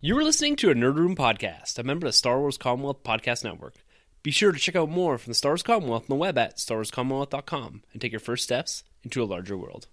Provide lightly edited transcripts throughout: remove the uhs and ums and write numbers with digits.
You were listening to a Nerd Room podcast, a member of the Star Wars Commonwealth Podcast Network. Be sure to check out more from the Star Wars Commonwealth on the web at starwarscommonwealth.com and take your first steps into a larger world.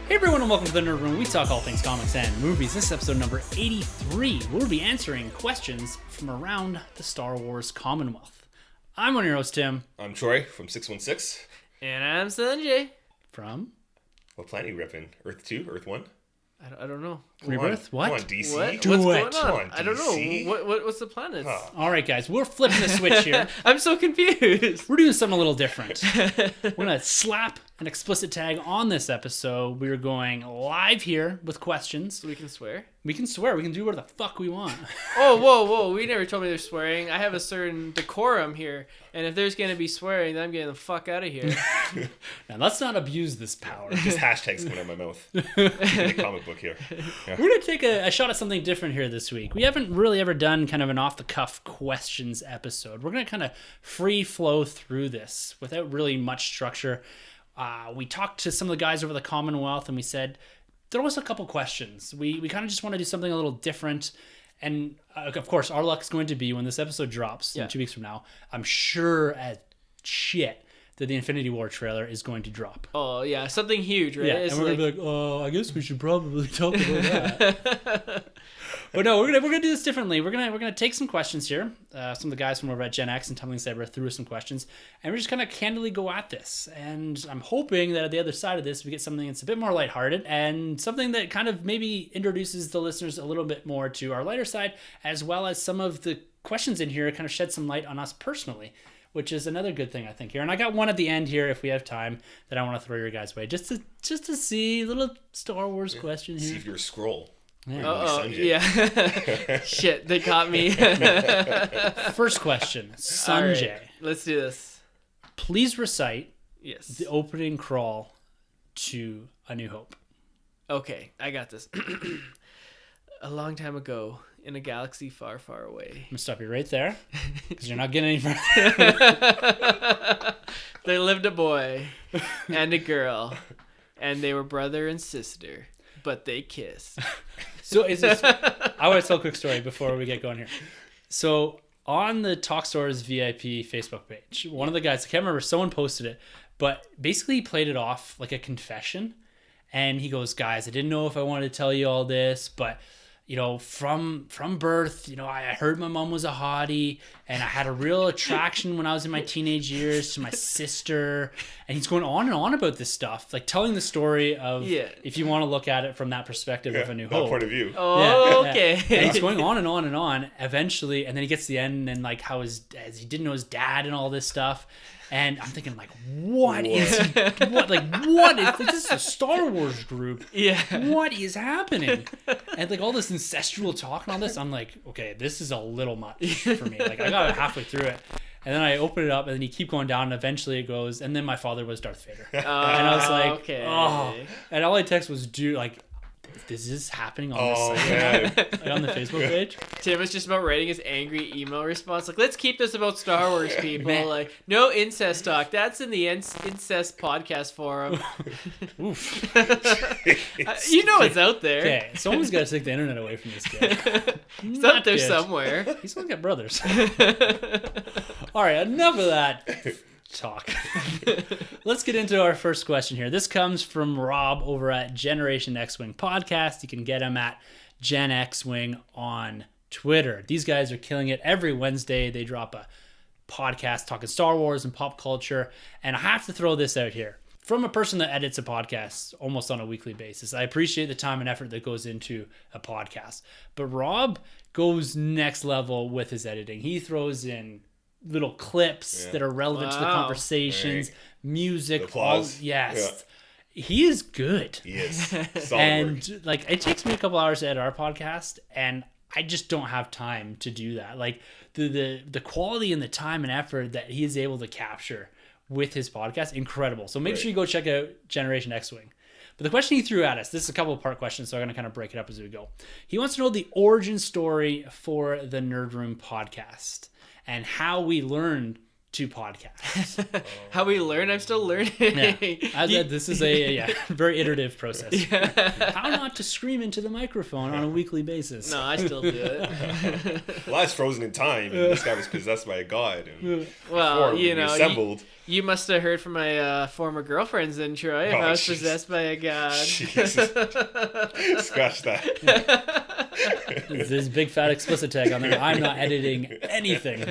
Hey everyone, and welcome to the Nerd Room. We talk all things comics and movies. This is episode number 83. We'll be answering questions from around the Star Wars Commonwealth. I'm one of your hosts, Tim. I'm Troy from 616. And I'm Sunjay. From? What planet are you repping? Earth 2? Earth 1? I don't know. Rebirth? What? Come on, DC. What's Do going it. on? Come on, I don't know. DC. What's the planet? Huh. All right, guys, we're flipping the switch here. I'm so confused. We're doing something a little different. We're going to slap an explicit tag on this episode. We're going live here with questions. So we can swear? We can swear. We can do whatever the fuck we want. Oh, whoa. We never told me there's swearing. I have a certain decorum here. And if there's going to be swearing, then I'm getting the fuck out of here. Now, let's not abuse this power. Just hashtags coming out of my mouth. In the comic book here. Yeah. We're going to take a shot at something different here this week. We haven't really ever done kind of an off-the-cuff questions episode. We're going to kind of free flow through this without really much structure. We talked to some of the guys over the Commonwealth and we said, throw us a couple questions. We kind of just want to do something a little different. And of course, our luck's going to be when this episode drops in 2 weeks from now, I'm sure as shit that the Infinity War trailer is going to drop. Oh, yeah. Something huge, right? Yeah, It's and we're going to be like, oh, I guess we should probably talk about that. But no, we're gonna do this differently. We're gonna take some questions here. Some of the guys from over at Gen X and Tumbling Saber threw us some questions, and we're just gonna candidly go at this. And I'm hoping that at the other side of this, we get something that's a bit more lighthearted and something that kind of maybe introduces the listeners a little bit more to our lighter side, as well as some of the questions in here kind of shed some light on us personally, which is another good thing I think here. And I got one at the end here if we have time that I want to throw your guys' way, just to see a little Star Wars question here. See if you're a scroll. Yeah. Oh, yeah. Shit, they caught me. First question, All Sunjay. right, let's do this. Please recite Yes. the opening crawl to A New Hope. Okay, I got this. A long time ago, in a galaxy far, far away. I'm gonna stop you right there because you're not getting any further. There lived a boy and a girl, and they were brother and sister, but they kissed. So is this? I want to tell a quick story before we get going here. So on the Talk Stores VIP Facebook page, one of the guys, I can't remember, someone posted it, but basically he played it off like a confession, and he goes, "Guys, I didn't know if I wanted to tell you all this, but." You know, from birth, you know, I heard my mom was a hottie, and I had a real attraction when I was in my teenage years to my sister. And he's going on and on about this stuff, like telling the story of, if you want to look at it from that perspective of A New Hope. Point of view. Oh, Yeah, okay. yeah. And he's going on and on and on eventually, and then he gets to the end and like how as he didn't know his dad and all this stuff. And I'm thinking, like, what is this is a Star Wars group. Yeah. What is happening? And like all this ancestral talk and all this, I'm like, okay, this is a little much for me. Like I got halfway through it. And then I open it up and then you keep going down and eventually it goes, and then my father was Darth Vader. And I was like, okay. oh. And all I text was, dude, like, this is happening on this site, like on the Facebook page. Tim was just about writing his angry email response. Like, let's keep this about Star Wars, people. Man. Like, no incest talk. That's in the incest podcast forum. Oof. You know it's out there. Okay, someone's got to take the internet away from this guy. It's out there somewhere. He's only got brothers. All right, enough of that talk. Let's get into our first question here. This comes from Rob over at Generation X-Wing Podcast. You can get him at Gen X-Wing on Twitter. These guys are killing it. Every Wednesday they drop a podcast talking Star Wars and pop culture. And I have to throw this out here. From a person that edits a podcast almost on a weekly basis, I appreciate the time and effort that goes into a podcast. But Rob goes next level with his editing. He throws in little clips that are relevant to the conversations, music, applause. He is good. He is. Solid And work. like it takes me a couple hours to edit our podcast, and I just don't have time to do that. Like the quality and the time and effort that he is able to capture with his podcast, incredible. So make sure you go check out Generation X-Wing. But the question he threw at us, this is a couple of part questions, so I'm going to kind of break it up as we go. He wants to know the origin story for the Nerd Room podcast and how we learned to podcast. How we learn? I'm still learning. This is a very iterative process. How not to scream into the microphone on a weekly basis. No, I still do it. Well, I was frozen in time, and this guy was possessed by a god. And Well, we assembled. You must have heard from my former girlfriends then, Troy, if I was possessed by a god. Jesus. Scratch that. There's big fat explicit tag on there. I'm not editing anything.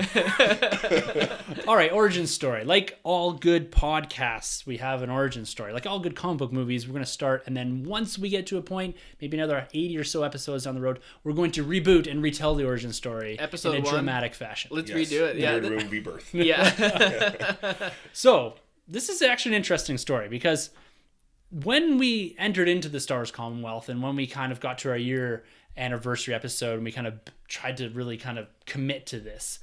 All right, origin story. Like all good podcasts, we have an origin story. Like all good comic book movies, we're going to start, and then once we get to a point, maybe another 80 or so episodes down the road, we're going to reboot and retell the origin story Episode in a 1. dramatic fashion. Let's redo it. Yeah. Nerd Room rebirth. Yeah. So, this is actually an interesting story because when we entered into the Star Wars Commonwealth and when we kind of got to our year anniversary episode and we kind of tried to really kind of commit to this,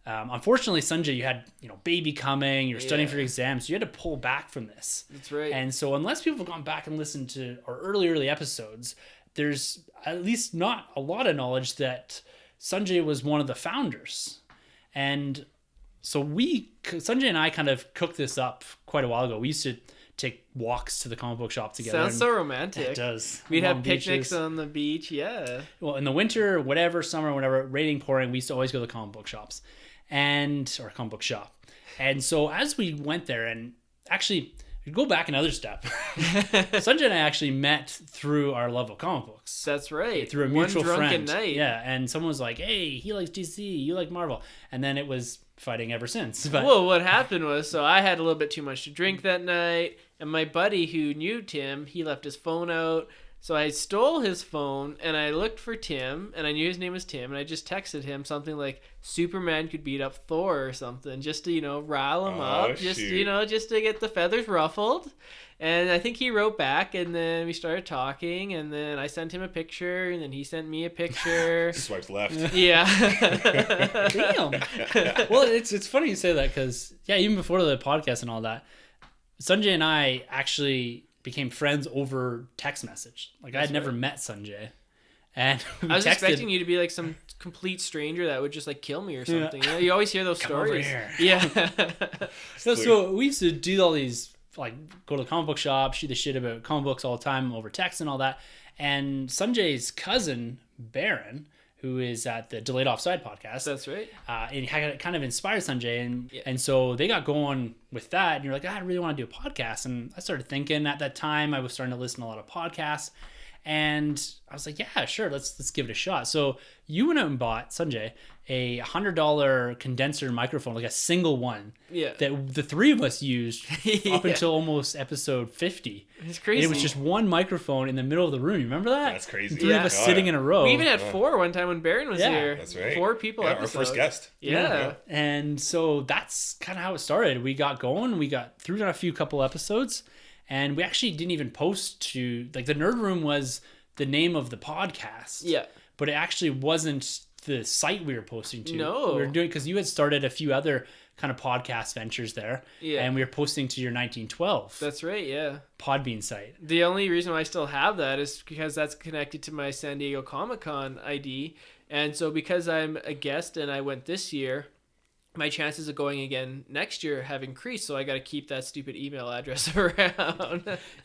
unfortunately, Sunjay, you had baby coming, you were studying for your exams, so you had to pull back from this. That's right. And so unless people have gone back and listened to our early episodes, there's at least not a lot of knowledge that Sunjay was one of the founders. And so Sunjay and I kind of cooked this up quite a while ago. We used to take walks to the comic book shop together. Sounds so romantic. It does. We'd Long have picnics beaches. on the beach. Yeah. Well, in the winter, whatever, summer, whatever, raining, pouring, we used to always go to the comic book shops or comic book shop. And so as we went there, and actually, go back another step. Sunjay and I actually met through our love of comic books. That's right. Through a mutual One drunken friend. night. Yeah, and someone was like, hey, he likes DC, you like Marvel. And then it was fighting ever since. But Well, what happened was, so I had a little bit too much to drink that night, and my buddy who knew Tim, he left his phone out. So I stole his phone, and I looked for Tim, and I knew his name was Tim, and I just texted him something like, Superman could beat up Thor or something, just to, rile him up, just, shoot. Just to get the feathers ruffled. And I think he wrote back, and then we started talking, and then I sent him a picture, and then he sent me a picture. Swipes left. Yeah. damn. Well, it's funny you say that because, even before the podcast and all that, Sunjay and I actually became friends over text message. Like, I had never met Sunjay. And I was expecting you to be like some complete stranger that would just like kill me or something. You always hear those stories. Over here. Yeah. So we used to do all these, like, go to the comic book shop, shoot the shit about comic books all the time over text and all that. And Sunjay's cousin, Baron, who is at the Delayed Offside podcast. That's right. And it kind of inspired Sunjay. And so they got going with that. And you're like, I really want to do a podcast. And I started thinking at that time, I was starting to listen to a lot of podcasts. And I was like, yeah, sure, let's give it a shot. So you went out and bought, Sunjay, a $100 condenser microphone, like a single one. Yeah. That the three of us used up until almost episode 50. It's crazy. And it was just one microphone in the middle of the room. You remember that? That's crazy. And three of us sitting in a row. We even had 4 one time when Baron was here. That's right. 4 people Our episode. first guest. Yeah. And so that's kind of how it started. We got going. We got through a couple episodes. And we actually didn't even post to, like, the Nerd Room was the name of the podcast. Yeah. But it actually wasn't the site we were posting to. No. We were doing, because you had started a few other kind of podcast ventures there. Yeah. And we were posting to your 1912 That's right, yeah. Podbean site. The only reason why I still have that is because that's connected to my San Diego Comic-Con ID. And so because I'm a guest and I went this year, my chances of going again next year have increased, so I got to keep that stupid email address around.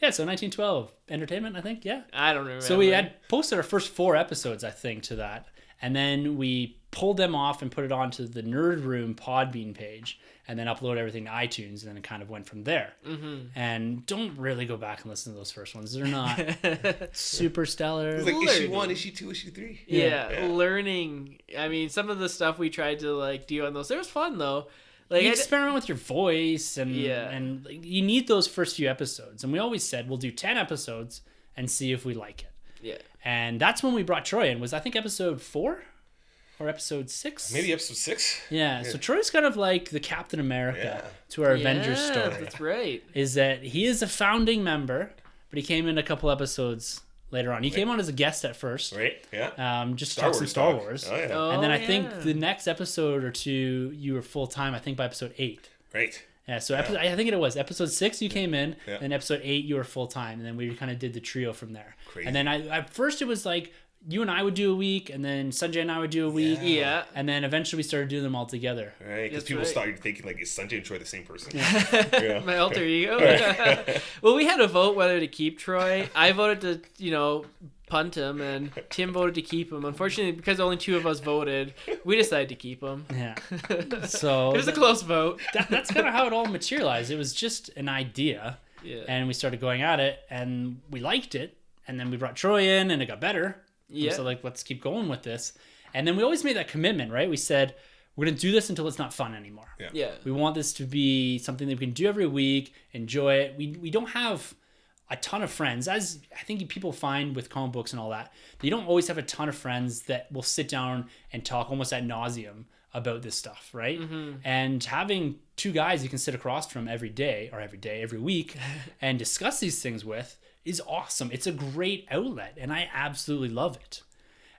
Yeah, so 1912 Entertainment, I think, yeah. I don't remember. So we had posted our first 4 episodes, I think, to that. And then we pulled them off and put it onto the Nerd Room Podbean page and then upload everything to iTunes, and then it kind of went from there. Mm-hmm. And don't really go back and listen to those first ones. They're not super stellar. It's like issue 1, issue 2, issue 3. Yeah, learning. I mean, some of the stuff we tried to like do on those, it was fun though. Like you experiment with your voice, and you need those first few episodes. And we always said we'll do 10 episodes and see if we like it. Yeah. And that's when we brought Troy in. Was I think episode 4 or episode 6? Maybe episode 6. Yeah. So Troy's kind of like the Captain America to our Avengers story. That's right. Is that he is a founding member, but he came in a couple episodes later on. He came on as a guest at first. Right, yeah. Just to talk some Star Wars. Oh, yeah. And then I think the next episode or two, you were full-time, I think by episode 8. Right. Yeah, so I think it was episode 6 you came in, Yeah. and episode 8 you were full time, and then we kind of did the trio from there. Crazy. And then at first it was like you and I would do a week, and then Sunjay and I would do a week, Yeah. and then eventually we started doing them all together. Right, because That's people right. started thinking like, is Sunjay and Troy the same person? My alter ego. Well, we had a vote whether to keep Troy. I voted to, punt him, and Tim voted to keep him. Unfortunately, because only 2 of us voted, we decided to keep him. Yeah. So It was a close vote. that's kind of how it all materialized. It was just an idea, Yeah. and we started going at it, and we liked it, and then we brought Troy in, and it got better. Yeah. So let's keep going with this. And then we always made that commitment, right? We said, we're going to do this until it's not fun anymore. Yeah. We want this to be something that we can do every week, enjoy it. We don't have a ton of friends, as I think people find with comic books and all that. You don't always have a ton of friends that will sit down and talk almost ad nauseum about this stuff, right? Mm-hmm. And having 2 guys you can sit across from every week, and discuss these things with is awesome. It's a great outlet, and I absolutely love it.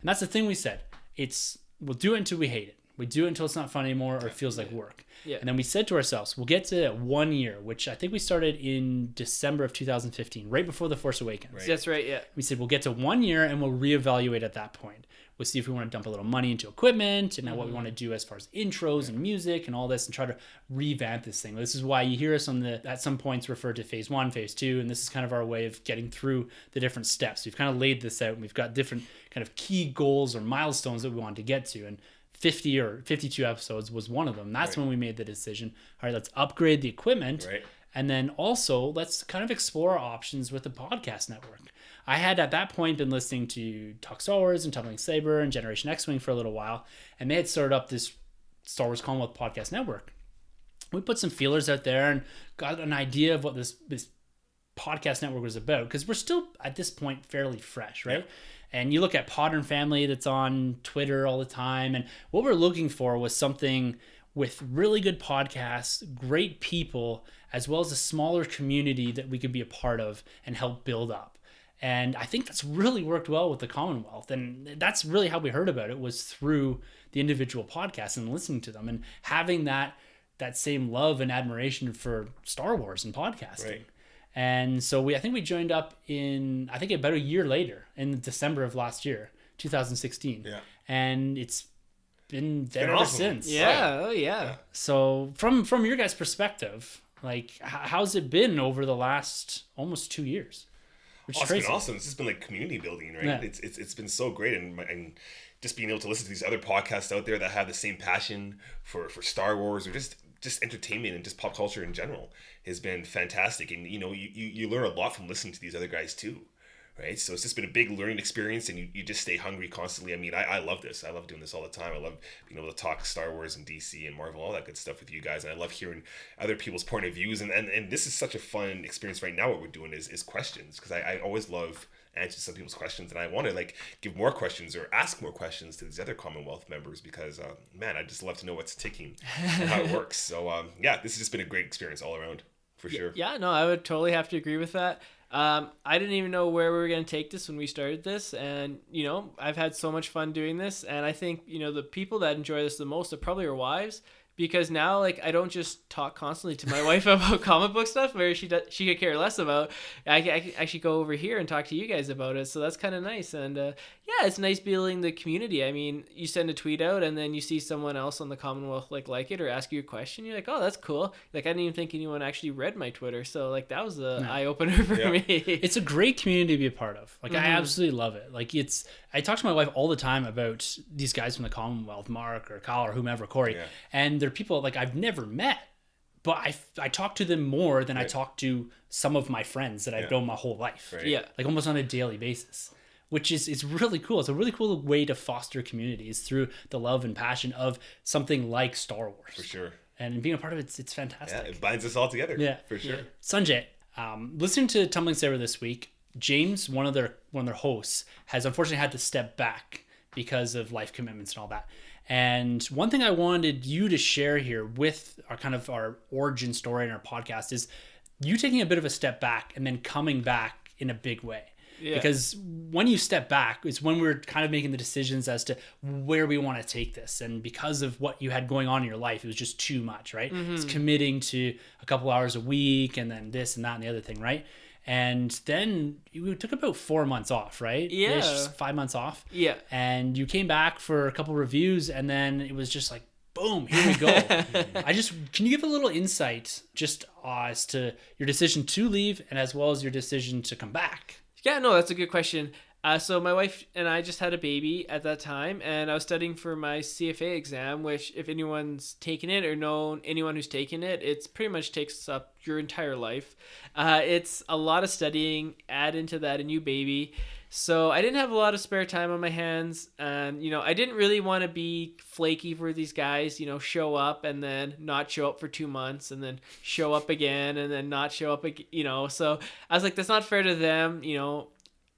And that's the thing we said. We'll do it until we hate it. We do it until it's not fun anymore or it feels like work. Yeah. And then we said to ourselves, we'll get to 1 year, which I think we started in December of 2015, right before The Force Awakens. Right. That's right, yeah. We said we'll get to 1 year and we'll reevaluate at that point. We'll see if we want to dump a little money into equipment and what we want to do as far as intros and music and all this, and try to revamp this thing. This is why you hear us at some points refer to phase 1, phase 2, and this is kind of our way of getting through the different steps. We've kind of laid this out, and we've got different kind of key goals or milestones that we want to get to. And 50 or 52 episodes was one of them. That's when we made the decision. All right, let's upgrade the equipment. Right. And then also let's kind of explore our options with the podcast network. I had at that point been listening to Talk Star Wars and Tumbling Saber and Generation X-Wing for a little while, and they had started up this Star Wars Commonwealth podcast network. We put some feelers out there and got an idea of what this podcast network was about, because we're still at this point fairly fresh, right? Yeah. And you look at Podern Family that's on Twitter all the time, and what we're looking for was something with really good podcasts, great people, as well as a smaller community that we could be a part of and help build up. And I think that's really worked well with the Commonwealth. And that's really how we heard about it, was through the individual podcasts and listening to them and having that same love and admiration for Star Wars and podcasting. Right. And so I think we joined up in, I think about a year later, in December of last year, 2016. Yeah. And it's been there been ever awesome. since. Yeah, oh yeah. So from your guys' perspective, like how's it been over the last almost 2 years? Which is It's crazy. been awesome. It's just been like community building, right? Yeah. It's been so great, and just being able to listen to these other podcasts out there that have the same passion for Star Wars or just entertainment and just pop culture in general has been fantastic. And you learn a lot from listening to these other guys too, right? So it's just been a big learning experience, and you just stay hungry constantly. I mean, I love this. I love doing this all the time. I love being able to talk Star Wars and DC and Marvel, all that good stuff with you guys. And I love hearing other people's point of views. And this is such a fun experience right now. What we're doing is questions, because I always love answering some people's questions, and I want to give more questions or ask more questions to these other Commonwealth members, because man, I just love to know what's ticking and how it works. So this has just been a great experience all around, for sure. Yeah, no, I would totally have to agree with that. I didn't even know where we were going to take this when we started this, and I've had so much fun doing this, and I think the people that enjoy this the most are probably our wives, because now I don't just talk constantly to my wife about comic book stuff where she could care less about. I actually go over here and talk to you guys about it, so that's kind of nice. And it's nice building the community. I mean, you send a tweet out and then you see someone else on the Commonwealth like it or ask you a question, you're like, oh, that's cool. I didn't even think anyone actually read my Twitter, so that was an eye-opener for me. It's a great community to be a part of. I absolutely love it. I talk to my wife all the time about these guys from the Commonwealth, Mark or Kyle or whomever, Corey, and they're people I've never met, but I talk to them more than I talk to some of my friends that I've known my whole life. Right. Yeah. Almost on a daily basis, which is really cool. It's a really cool way to foster communities through the love and passion of something like Star Wars. For sure. And being a part of it's fantastic. Yeah, it binds us all together. Yeah. For sure. Yeah. Sanjay, listening to Tumbling Saber this week, James, one of their hosts, has unfortunately had to step back because of life commitments and all that. And one thing I wanted you to share here with our origin story in our podcast is you taking a bit of a step back and then coming back in a big way. Yeah. Because when you step back, it's when we're kind of making the decisions as to where we want to take this. And because of what you had going on in your life, it was just too much, right? It's committing to a couple hours a week and then this and that and the other thing, right? And then we took about 4 months off, right? Yeah. Ish, 5 months off. Yeah. And you came back for a couple reviews, and then it was just like, boom, here we go. Can you give a little insight just as to your decision to leave and as well as your decision to come back? Yeah, no, that's a good question. So my wife and I just had a baby at that time, and I was studying for my CFA exam, which if anyone's taken it or known anyone who's taken it, it's pretty much takes up your entire life. It's a lot of studying, add into that a new baby. So I didn't have a lot of spare time on my hands, and, you know, I didn't really want to be flaky for these guys, you know, show up and then not show up for 2 months and then show up again and then not show up again, you know. So I was like, that's not fair to them, you know.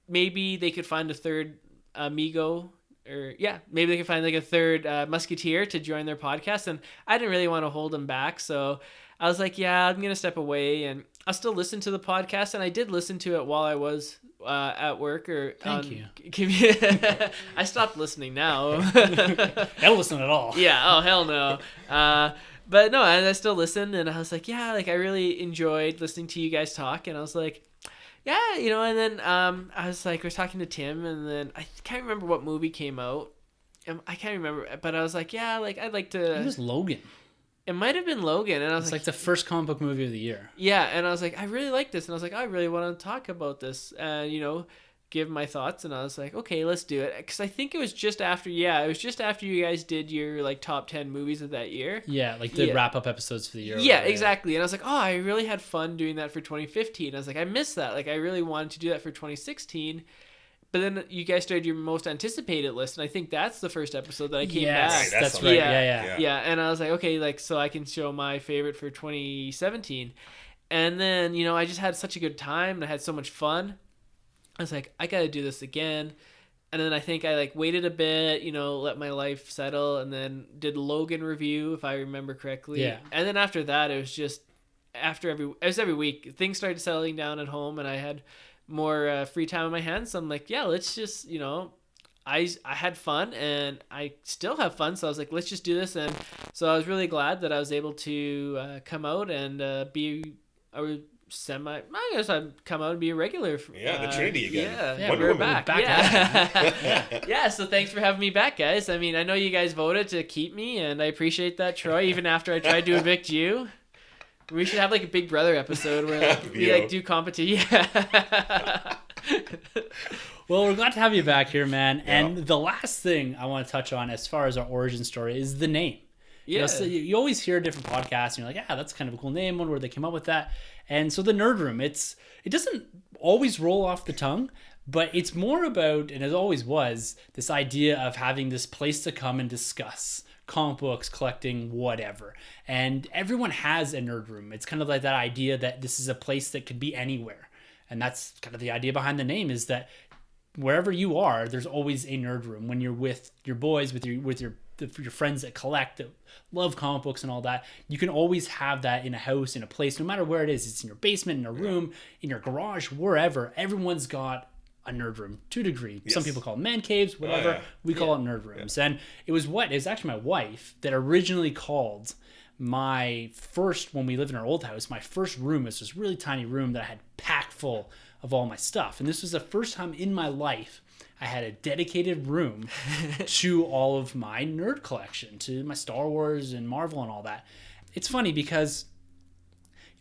Maybe they could find a third amigo, or maybe they could find like a third musketeer to join their podcast. And I didn't really want to hold them back. So I was like, yeah, I'm going to step away, and I'll still listen to the podcast. And I did listen to it while I was at work. Thank you. I stopped listening now. I don't listen at all. Yeah. Oh, hell no. But no, I still listened, and I was like, yeah, like I really enjoyed listening to you guys talk. And I was like, yeah, you know, and then I was talking to Tim, and then I can't remember what movie came out. I can't remember, but I was like, yeah, like I'd like to. It was Logan. It might have been Logan, and I was like the first comic book movie of the year. Yeah, and I was like, I really like this, and I was like, I really want to talk about this, and you know, give my thoughts, and I was like, okay, let's do it, because I think it was just after you guys did your like top 10 movies of that year. Yeah, like the wrap up episodes for the year. Yeah, exactly. And I was like, oh, I really had fun doing that for 2015. I was like, I missed that. Like, I really wanted to do that for 2016. But then you guys started your most anticipated list, and I think that's the first episode that I came back. Right, that's right. Yeah. And I was like, okay, like, so I can show my favorite for 2017. And then, you know, I just had such a good time, and I had so much fun. I was like, I got to do this again. And then I think I like waited a bit, you know, let my life settle, and then did Logan review, if I remember correctly. Yeah. And then after that, it was just every week. Things started settling down at home, and I had more free time on my hands. So I'm like, yeah, let's just, you know, I had fun, and I still have fun. So I was like, let's just do this. And so I was really glad that I was able to come out and be I guess I'd come out and be a regular. The Trinity again. Yeah, we're back. Yeah. Yeah. Yeah, so thanks for having me back, guys. I mean, I know you guys voted to keep me, and I appreciate that, Troy, even after I tried to evict you. We should have like a Big Brother episode where like, we like do competition. Yeah. Well, we're glad to have you back here, man. Yeah. And the last thing I want to touch on as far as our origin story is the name. Yeah. You know, so you always hear different podcasts, and you're like, yeah, that's kind of a cool name. I wonder where they came up with that. And so the Nerd Room, it doesn't always roll off the tongue, but it's more about, and it always was, this idea of having this place to come and discuss comic books, collecting, whatever. And everyone has a nerd room. It's kind of like that idea that this is a place that could be anywhere. And that's kind of the idea behind the name, is that wherever you are, there's always a nerd room. When you're with your boys, with your friends that collect, that love comic books and all that, you can always have that in a house, in a place, no matter where it is. It's in your basement, in a room, in your garage, wherever. Everyone's got a nerd room to a degree. Yes. Some people call them man caves, whatever. We call it nerd rooms. Yeah. And it was actually my wife that originally called my first, when we lived in our old house, my first room was this really tiny room that I had packed full of all my stuff. And this was the first time in my life I had a dedicated room to all of my nerd collection, to my Star Wars and Marvel and all that. It's funny because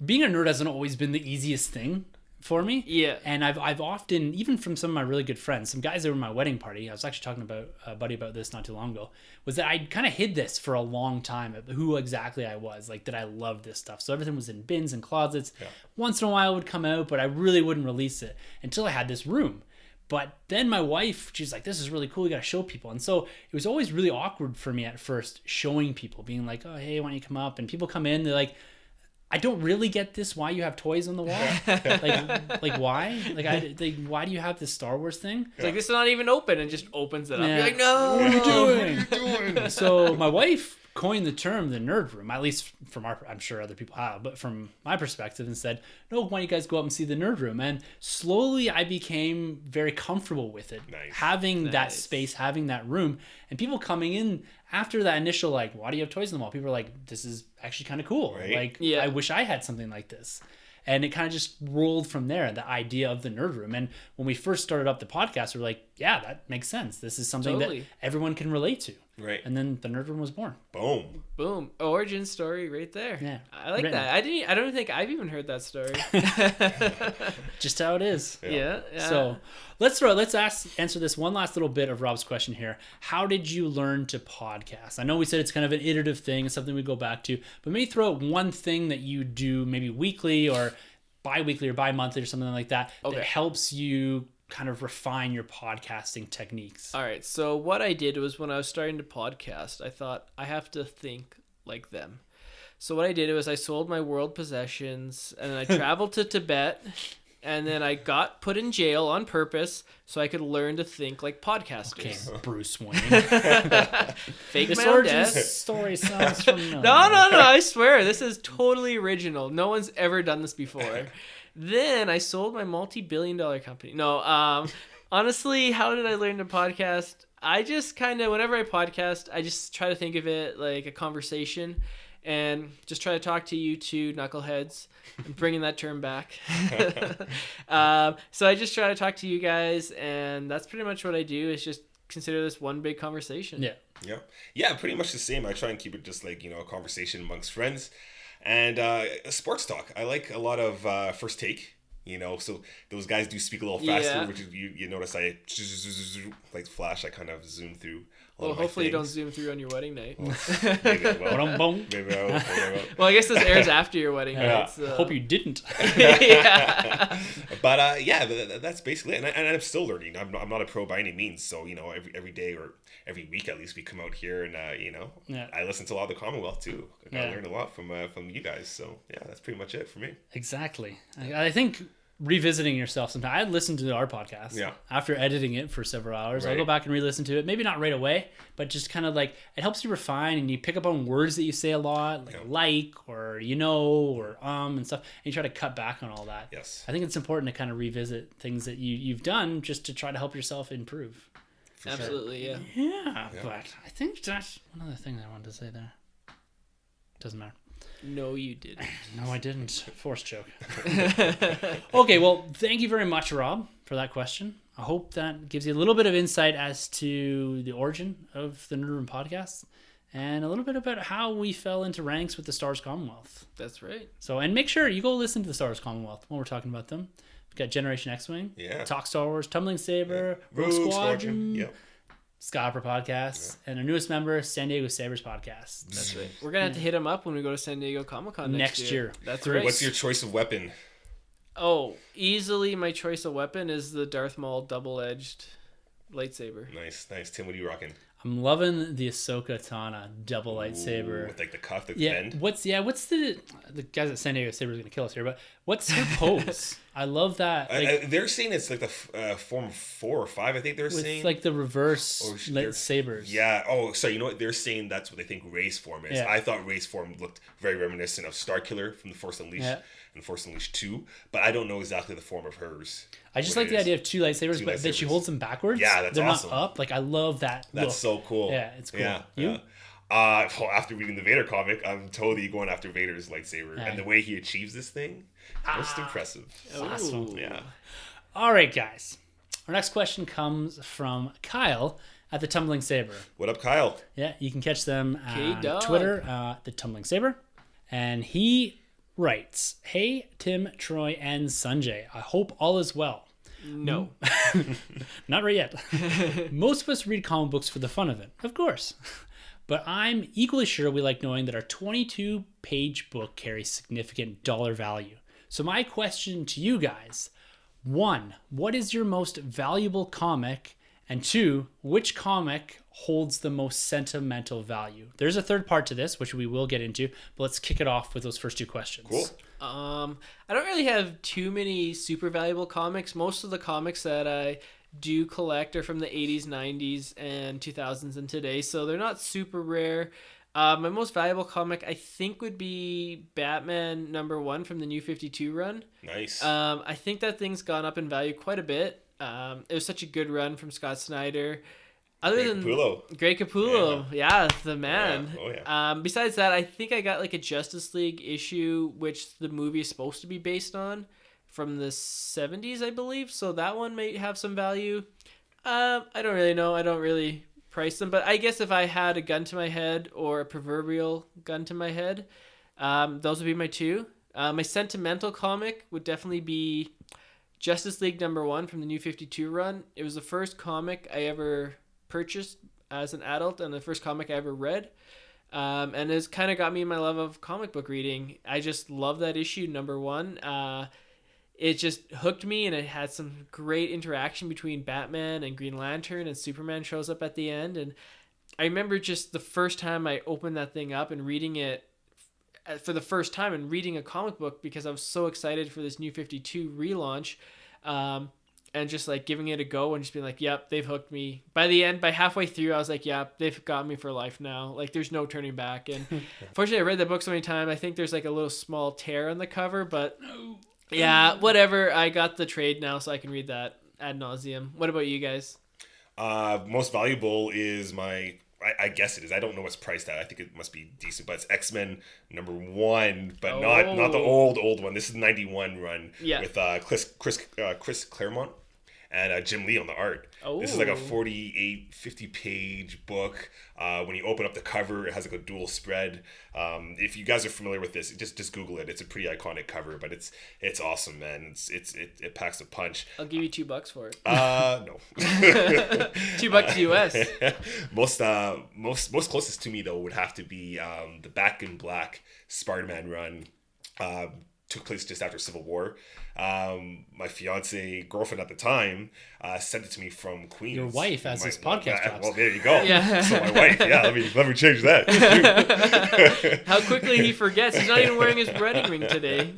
being a nerd hasn't always been the easiest thing for me. Yeah. And I've often, even from some of my really good friends, some guys that were at my wedding party, I was actually talking about a buddy about this not too long ago, was that I kind of hid this for a long time, who exactly I was, like that I loved this stuff. So everything was in bins and closets. Yeah. Once in a while it would come out, but I really wouldn't release it until I had this room. But then my wife, she's like, this is really cool, you gotta show people. And so it was always really awkward for me at first showing people, being like, oh, hey, why don't you come up? And people come in, they're like, I don't really get this, why you have toys on the wall. like why? Why do you have this Star Wars thing? It's like, this is not even open, and just opens it up. Yeah. You're like, no. What are you doing? So my wife coined the term the nerd room, at least from I'm sure other people have, but from my perspective, and said, no, why don't you guys go up and see the nerd room? And slowly I became very comfortable with it. Nice. Having that space, having that room, and people coming in after that initial, like, why do you have toys in the wall? People are like, this is actually kind of cool. Right? Like, Yeah. I wish I had something like this. And it kind of just rolled from there, the idea of the nerd room. And when we first started up the podcast, we were like, yeah, that makes sense. This is something Totally. that everyone can relate to. Right. And then the nerd room was born. Boom. Boom. Origin story right there. Yeah. I like Written. that. I don't think I've even heard that story. Just how it is. Yeah. So let's answer this one last little bit of Rob's question here. How did you learn to podcast? I know we said it's kind of an iterative thing, it's something we go back to, but maybe throw out one thing that you do maybe weekly or bi-weekly or bi-monthly or something like that that helps you kind of refine your podcasting techniques. All right. So what I did was when I was starting to podcast, I thought I have to think like them. So what I did was I sold my world possessions and I traveled to Tibet, and then I got put in jail on purpose so I could learn to think like podcasters. Okay, Bruce Wayne. Fake This my own origin death. story sounds familiar. No, I swear. This is totally original. No one's ever done this before. Then I sold my multi-billion-dollar company. No, honestly, how did I learn to podcast? I just kind of, whenever I podcast, I just try to think of it like a conversation and just try to talk to you two knuckleheads. I'm bringing that term back. So I just try to talk to you guys, and that's pretty much what I do is just consider this one big conversation. Yeah, pretty much the same. I try and keep it just like, a conversation amongst friends. And sports talk. I like a lot of First Take, so those guys do speak a little faster, which is, you notice I, like Flash, I kind of zoom through a lot of my hopefully you don't things. zoom through on your wedding night. Maybe I will. Maybe I will. Well, I guess this airs after your wedding night. So. Hope you didn't. Yeah. But that's basically it. And I'm still learning. I'm not a pro by any means. So every day or every week at least we come out here and I listen to a lot of the Commonwealth too. I learned a lot from you guys. So yeah, that's pretty much it for me. Exactly. I think revisiting yourself sometimes. I listened to our podcast after editing it for several hours. Right. I'll go back and re-listen to it. Maybe not right away, but just kind of like it helps you refine and you pick up on words that you say a lot, like or or and stuff, and you try to cut back on all that. Yes. I think it's important to kind of revisit things that you've done just to try to help yourself improve. Absolutely, yeah. Yeah, but I think that's one other thing that I wanted to say there. Doesn't matter. No, you didn't. No, I didn't. Forced joke. Okay, well, thank you very much, Rob, for that question. I hope that gives you a little bit of insight as to the origin of the Nerd Room podcast and a little bit about how we fell into ranks with the Star Wars Commonwealth. That's right. So, and make sure you go listen to the Star Wars Commonwealth when we're talking about them. We've got Generation X-Wing, Talk Star Wars, Tumbling Saber, Rogue Squadron, Sky Opera Podcast, and our newest member, San Diego Sabres Podcast. That's right. We're going to have to hit him up when we go to San Diego Comic-Con next year. That's right. What's your choice of weapon? Oh, easily my choice of weapon is the Darth Maul double-edged lightsaber. Nice. Tim, what are you rocking? I'm loving the Ahsoka Tana double lightsaber. With like the cuff, the bend? What's the guys at San Diego Sabres going to kill us here, but what's her pose? I love that. Like, they're saying it's like the form 4 or 5, I think they're saying. With like the reverse lightsabers. Yeah. Oh, so you know what? They're saying that's what they think Rey's form is. Yeah. I thought Rey's form looked very reminiscent of Starkiller from The Force Unleashed and Force Unleashed 2, but I don't know exactly the form of hers. I just like the idea of two lightsabers, but that she holds them backwards. Yeah, that's awesome. They're not up. Like, I love that That's look. so cool. Yeah, it's cool. Yeah. You? Well, after reading the Vader comic, I'm totally going after Vader's lightsaber. And the way he achieves this thing, most impressive. Awesome. Yeah. All right, guys. Our next question comes from Kyle at the Tumbling Saber. What up, Kyle? Yeah, you can catch them on K-Dog. Twitter, the Tumbling Saber. And he writes, "Hey, Tim, Troy, and Sunjay. I hope all is well. No. Not right yet. Most of us read comic books for the fun of it, of course. But I'm equally sure we like knowing that our 22-page book carries significant dollar value. So my question to you guys, 1, what is your most valuable comic? And 2, which comic holds the most sentimental value? There's a third part to this, which we will get into, but let's kick it off with those first 2 questions. Cool. I don't really have too many super valuable comics. Most of the comics that I do collect are from the 80s, 90s, and 2000s and today, so they're not super rare. My most valuable comic, I think, would be Batman #1 from the New 52 run. Nice. I think that thing's gone up in value quite a bit. It was such a good run from Scott Snyder. Other than Greg Capullo, yeah, the man. Yeah. Oh yeah. Besides that, I think I got like a Justice League issue, which the movie is supposed to be based on, from the 70s, I believe. So that one may have some value. I don't really know. I don't really price them, but I guess if I had a gun to my head or a proverbial gun to my head, those would be my two. My sentimental comic would definitely be Justice League #1 from the New 52 run. It was the first comic I ever purchased as an adult and the first comic I ever read. And it's kind of got me in my love of comic book reading. I just love that issue, #1. It just hooked me, and it had some great interaction between Batman and Green Lantern, and Superman shows up at the end. And I remember just the first time I opened that thing up and reading it for the first time and reading a comic book because I was so excited for this New 52 relaunch. And just like giving it a go and just being like, yep, they've hooked me. By the end, by halfway through, I was like, yep, they've got me for life now. Like, there's no turning back. And fortunately, I read the book so many times. I think there's like a little small tear on the cover, but yeah, whatever. I got the trade now, so I can read that ad nauseum. What about you guys? Most valuable is I guess it is. I don't know what's priced at. I think it must be decent, but it's X-Men #1, but not the old one. This is 91 run with Chris Claremont and Jim Lee on the art. This is like a 48, 50-page book. When you open up the cover, it has like a dual spread. If you guys are familiar with this, just Google it. It's a pretty iconic cover, but it's awesome, man. It packs a punch. I'll give you $2 for it. No. $2 US. Most closest to me though would have to be the Back in Black Spider-Man run. Took place just after Civil War. My girlfriend at the time, sent it to me from Queens. Your wife, as this podcast drops. Well, there you go. Yeah. So my wife, let me change that. How quickly he forgets. He's not even wearing his wedding ring today.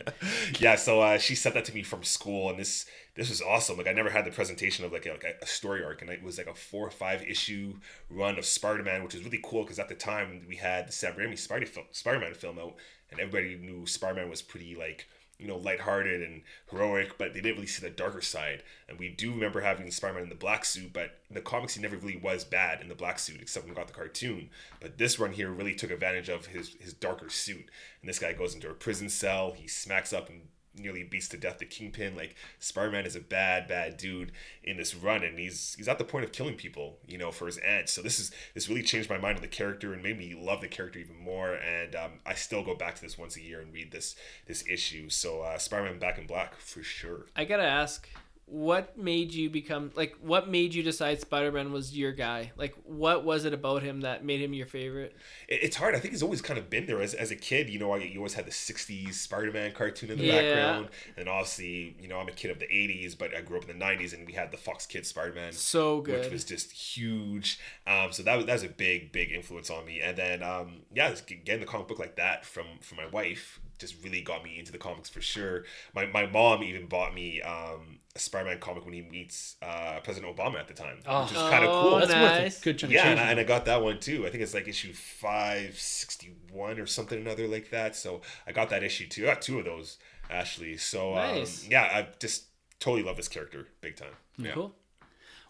Yeah, so she sent that to me from school, and this was awesome. Like, I never had the presentation of like a story arc, and it was like a 4 or 5 issue run of Spider-Man, which was really cool because at the time we had the Sam Raimi Spider-Man film out, and everybody knew Spider-Man was pretty like, lighthearted and heroic, but they didn't really see the darker side. And we do remember having Spider-Man in the black suit, but in the comics he never really was bad in the black suit, except when we got the cartoon. But this run here really took advantage of his darker suit. And this guy goes into a prison cell, he smacks up and nearly beats to death the Kingpin. Like, Spider-Man is a bad dude in this run, and he's at the point of killing people, for his aunt. So this really changed my mind on the character and made me love the character even more. And I still go back to this once a year and read this issue. So Spider-Man Back in Black for sure. I gotta ask, what made you decide Spider-Man was your guy? Like, what was it about him that made him your favorite? It's hard. I think he's always kind of been there as a kid. You always had the 60s Spider-Man cartoon in the background. And obviously, I'm a kid of the 80s, but I grew up in the 90s, and we had the Fox Kids Spider-Man. So good. Which was just huge. So that was a big influence on me. And then, getting the comic book like that from my wife just really got me into the comics for sure. My mom even bought me a Spider-Man comic when he meets President Obama at the time, which is kind of cool. That's worth a good chunk of change. And I got that one too. I think it's like issue 561 or something another like that. So I got that issue too. I got 2 of those actually. So nice. I just totally love this character big time. Cool.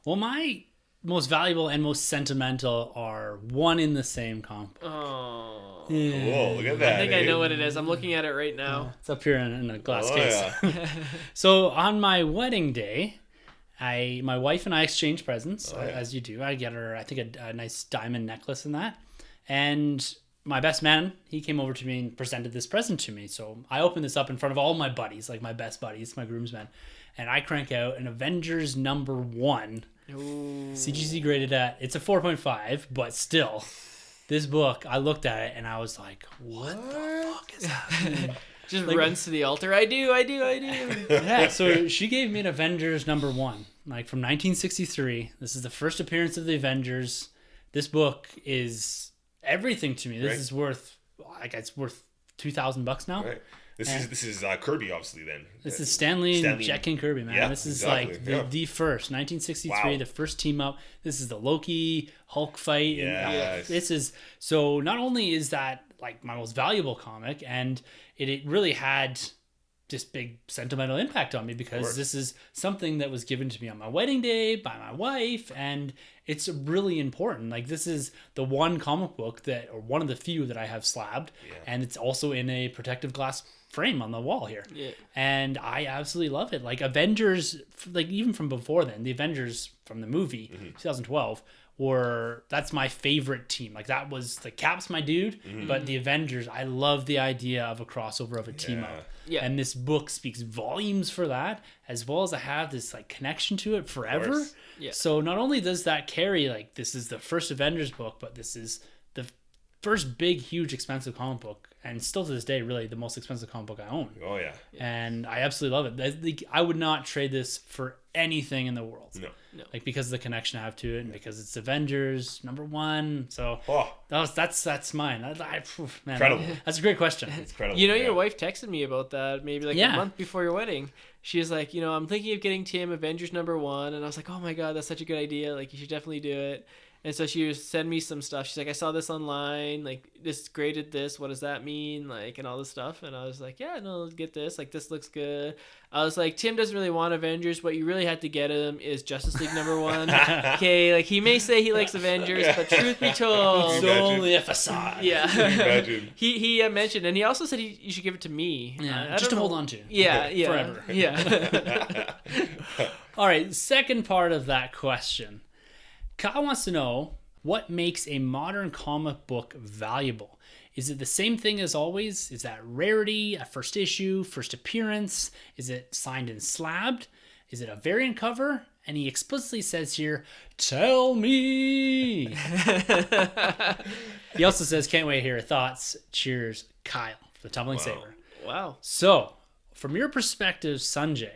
Well, my most valuable and most sentimental are one in the same comic book. Oh, cool! Look at that. I think I know what it is. I'm looking at it right now. It's up here in a glass case. Yeah. So on my wedding day, my wife and I exchanged presents, as you do. I get her, I think, a nice diamond necklace and that. And my best man, he came over to me and presented this present to me. So I opened this up in front of all my buddies, like my best buddies, my groomsmen. And I crank out an Avengers #1. Ooh. CGC graded at, it's a 4.5, but still, this book, I looked at it and I was like, what the fuck is happening? Just runs to the altar. I do. Yeah, so she gave me an Avengers #1, like from 1963. This is the first appearance of the Avengers. This book is everything to me. This is worth, it's worth $2,000 now. Right. This is Kirby, obviously. Then this is Stanley and Jack King Kirby, man. Yeah, this is exactly. like the first 1963, Wow. the first team up. This is the Loki Hulk fight. Yes. And, this is so. Not only is that like my most valuable comic, and it really had this big sentimental impact on me because this is something that was given to me on my wedding day by my wife, and it's really important. Like, this is the one comic book that, or one of the few that I have slabbed, and it's also in a protective glass frame on the wall here. Yeah. And I absolutely love it. Like, Avengers, like even from before then, the Avengers from the movie 2012 that's my favorite team. Like, that was the Cap's my dude, but the Avengers, I love the idea of a crossover of a team up. Yeah. And this book speaks volumes for that, as well as I have this like connection to it forever. Yeah. So not only does that carry, like, this is the first Avengers book, but this is the first big, huge, expensive comic book, and still to this day, really the most expensive comic book I own. Oh yeah. And I absolutely love it. I would not trade this for anything in the world. No. Like, because of the connection I have to it, and because it's Avengers #1. So Oh, that's mine. Man, Incredible. That's a great question. it's incredible. You know, yeah. your wife texted me about that maybe like a month before your wedding. She was like, I'm thinking of getting Tim Avengers #1, and I was like, oh my god, that's such a good idea. Like, you should definitely do it. And so she was send me some stuff. She's like, I saw this online. Like, this graded this. What does that mean? Like, and all this stuff. And I was like, yeah, no, let's get this. Like, this looks good. I was like, Tim doesn't really want Avengers. What you really had to get him is Justice League #1. Okay, like, he may say he likes Avengers, but truth be told, It's only a facade. yeah. Imagine. He mentioned, and he also said you should give it to me. Yeah, I just to don't hold know. on to. Yeah, yeah, Forever. Yeah. All right, second part of that question. Kyle wants to know, what makes a modern comic book valuable? Is it the same thing as always? Is that rarity, a first issue, first appearance? Is it signed and slabbed? Is it a variant cover? And he explicitly says here, tell me. He also says, can't wait to hear your thoughts. Cheers, Kyle, the Tumbling Saber. Wow. So, from your perspective, Sunjay,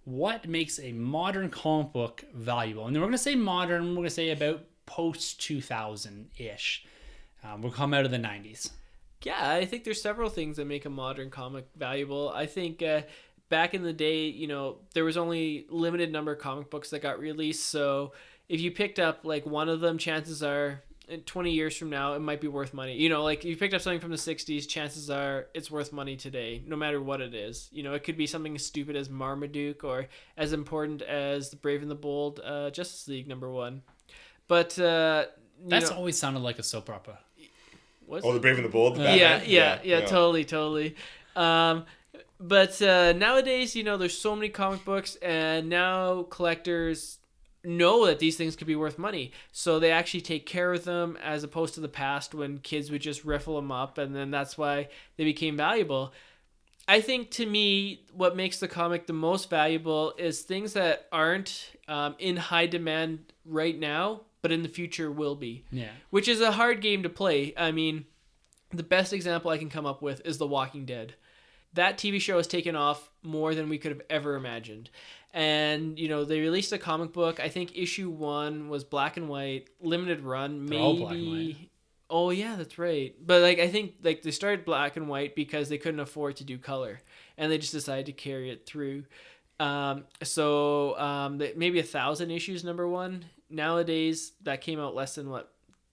what makes a modern comic book valuable? And then we're going to say modern, we're going to say about post-2000-ish. We'll come out of the 90s. Yeah, I think there's several things that make a modern comic valuable. I think back in the day, there was only limited number of comic books that got released. So if you picked up like one of them, chances are in 20 years from now, it might be worth money. Like if you picked up something from the 60s, chances are it's worth money today, no matter what it is. It could be something as stupid as Marmaduke or as important as The Brave and the Bold, Justice League -- But That's always sounded like a soap opera. The Brave and the Bold. Yeah, totally. But nowadays, there's so many comic books, and now collectors know that these things could be worth money, so they actually take care of them, as opposed to the past when kids would just riffle them up, and then that's why they became valuable. I think, to me, what makes the comic the most valuable is things that aren't in high demand right now, but in the future will be. Yeah. Which is a hard game to play. I mean, the best example I can come up with is The Walking Dead. That TV show has taken off more than we could have ever imagined. And, they released a comic book. I think issue 1 was black and white, limited run. They're all black and white. Oh, yeah, that's right. But, I think, they started black and white because they couldn't afford to do color. And they just decided to carry it through. Maybe 1,000 issues, #1. Nowadays, that came out less than,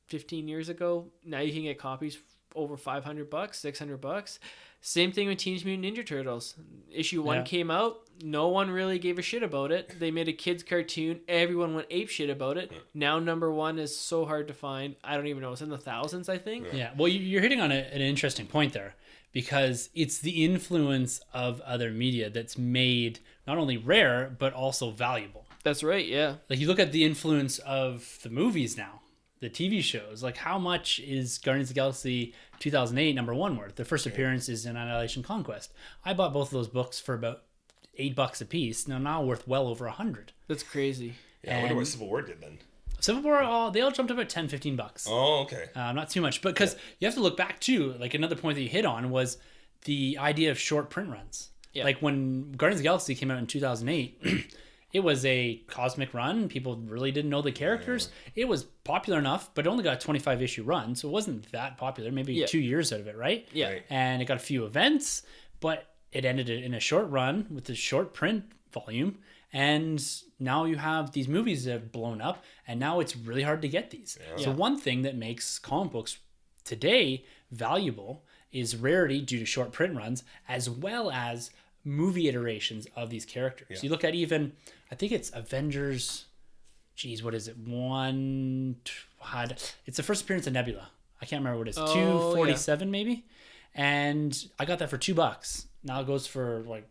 15 years ago? Now you can get copies over $500, $600. Same thing with Teenage Mutant Ninja Turtles. Issue 1 came out. No one really gave a shit about it. They made a kid's cartoon. Everyone went ape shit about it. Now #1 is so hard to find. I don't even know. It's in the thousands, I think. Yeah. Well, you're hitting on an interesting point there, because it's the influence of other media that's made not only rare, but also valuable. That's right, yeah. Like, you look at the influence of the movies now, the TV shows. Like, how much is Guardians of the Galaxy 2008 #1 worth? The first appearance is in Annihilation Conquest. I bought both of those books for about $8 a piece. Now worth well over $100. That's crazy. Yeah, I wonder what Civil War did then. Civil War, they all jumped up at $10-15. Oh, okay. Not too much, but because you have to look back too. Like, another point that you hit on was the idea of short print runs. Yeah. Like, when Guardians of the Galaxy came out in 2008, it was a cosmic run. People really didn't know the characters. It was popular enough, but it only got a 25 issue run, so it wasn't that popular. Maybe 2 years out of it, right? Yeah. Right. And it got a few events, but it ended in a short run with a short print volume. And now you have these movies that have blown up, and now it's really hard to get these. So one thing that makes comic books today valuable is rarity due to short print runs, as well as movie iterations of these characters. Yeah. You look at even, I think it's Avengers, what is it? It's the first appearance of Nebula. I can't remember what it is. 247 maybe? And I got that for $2. Now it goes for like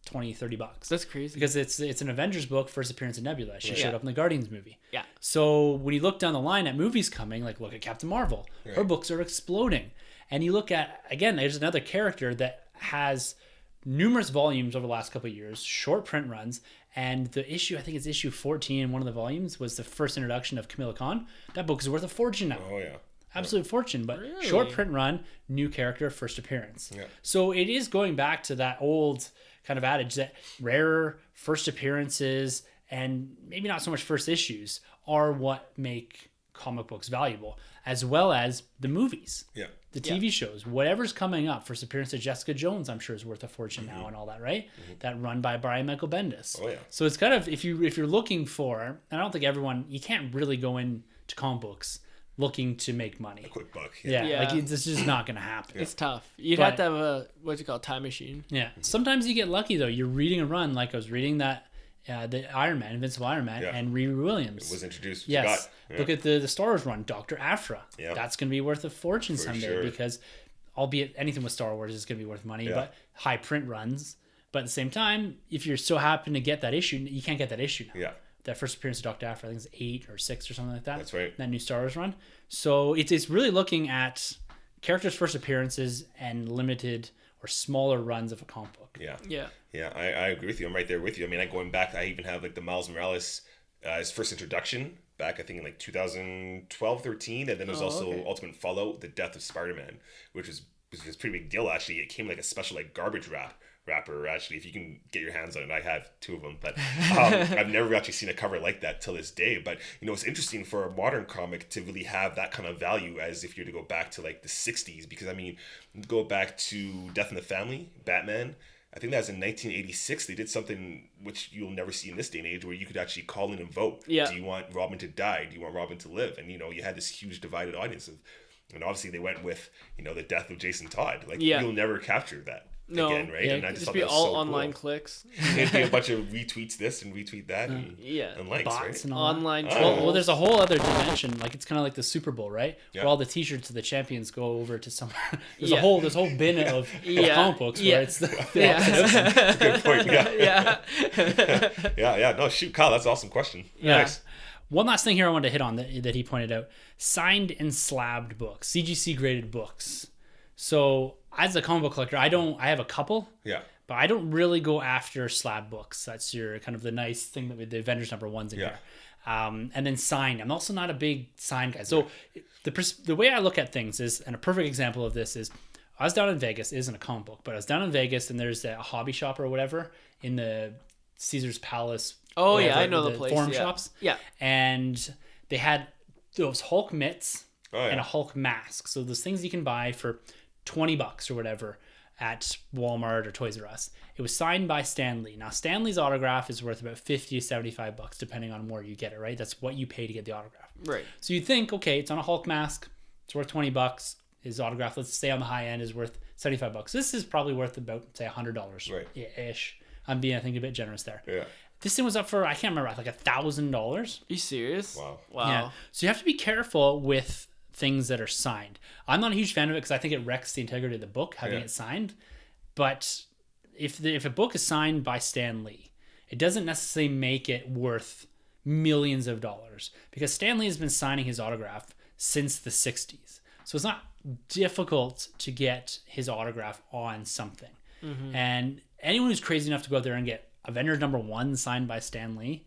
$20-$30. That's crazy. Because it's an Avengers book, first appearance of Nebula. She showed up in the Guardians movie. Yeah. So when you look down the line at movies coming, like look at Captain Marvel. Right. Her books are exploding. And you look at, again, there's another character that has numerous volumes over the last couple of years, short print runs, and the issue, I think it's issue 14 in one of the volumes, was the first introduction of Camilla Khan. That book is worth a fortune now. Oh, yeah. Absolute fortune, but really? Short print run, new character, first appearance. Yeah. So it is going back to that old kind of adage that rarer first appearances and maybe not so much first issues are what make comic books valuable, as well as the movies. Yeah. The TV shows, whatever's coming up. First appearance of Jessica Jones, I'm sure, is worth a fortune now and all that, right? That run by Brian Michael Bendis. Oh, yeah. So it's kind of, if you're looking for, and I don't think you can't really go into comic books looking to make money. A quick buck. Yeah. Like it's just not going to happen. It's tough. You'd have to have a, what's it called, time machine. Yeah. Sometimes you get lucky, though. You're reading a run, like I was reading that, the Iron Man, Invincible Iron Man, and Riri Williams. It was introduced. Yes. Look at the Star Wars run, Dr. Aphra. Yeah. That's going to be worth a fortune someday because, albeit anything with Star Wars is going to be worth money, but high print runs. But at the same time, if you're so happen to get that issue, you can't get that issue now. Yeah. That first appearance of Dr. Aphra, I think it's 8 or 6 or something like that. That's right. That new Star Wars run. So it's really looking at characters' first appearances and limited or smaller runs of a comic book. Yeah. Yeah. Yeah, I agree with you. I'm right there with you. I mean, going back, I even have like the Miles Morales, his first introduction back, I think in like 2012, 13. And then there's also Ultimate Fallout, The Death of Spider-Man, which was a pretty big deal, actually. It came like a special like garbage wrapper, actually, if you can get your hands on it. I have 2 of them, but I've never actually seen a cover like that till this day. But it's interesting for a modern comic to really have that kind of value as if you're to go back to like the 60s, because I mean, go back to Death in the Family, Batman. I think that was in 1986. They did something which you'll never see in this day and age, where you could actually call in and vote. Yeah. Do you want Robin to die? Do you want Robin to live? And you had this huge divided audience and obviously they went with the death of Jason Todd. Like you'll never capture that. Again, right? Yeah, and I just Just thought be that was all so online cool. clicks. It'd be a bunch of retweets this and retweet that and likes, Bots right? and all Online that. trolls. Well, there's a whole other dimension. Like it's kind of like the Super Bowl, right? Yeah. Where all the T-shirts of the champions go over to somewhere. There's a whole bin of comic books where it's the Good point. Yeah. Yeah. yeah. No, shoot, Kyle, that's an awesome question. Yeah. Nice. One last thing here I wanted to hit on that he pointed out: signed and slabbed books, CGC graded books. So as a comic book collector, I have a couple. Yeah. But I don't really go after slab books. That's your kind of the nice thing that with the Avengers #1s in here. And then signed. I'm also not a big signed guy. So the way I look at things is, and a perfect example of this is, I was down in Vegas. It isn't a comic book, but I was down in Vegas, and there's a hobby shop or whatever in the Caesar's Palace. Oh, whatever, yeah, I know the place. Forum Yeah. shops. Yeah. And they had those Hulk mitts Oh, yeah. and a Hulk mask. So those things you can buy for $20 or whatever at Walmart or Toys R Us. It was signed by Stan Lee. Now, Stan Lee's autograph is worth about $50 to $75, depending on where you get it, right? That's what you pay to get the autograph. Right. So you think, okay, it's on a Hulk mask. It's worth $20. His autograph, let's say on the high end, is worth $75. This is probably worth about, say, $100 ish. I'm being, I think, a bit generous there. Yeah. This thing was up for, I can't remember, like $1,000. Are you serious? Wow. Yeah. So you have to be careful with things that are signed. I'm not a huge fan of it because I think it wrecks the integrity of the book having it signed. But if a book is signed by Stan Lee, it doesn't necessarily make it worth millions of dollars, because Stan Lee has been signing his autograph since the 60s. So it's not difficult to get his autograph on something. Mm-hmm. And anyone who's crazy enough to go out there and get Avengers #1 signed by Stan Lee,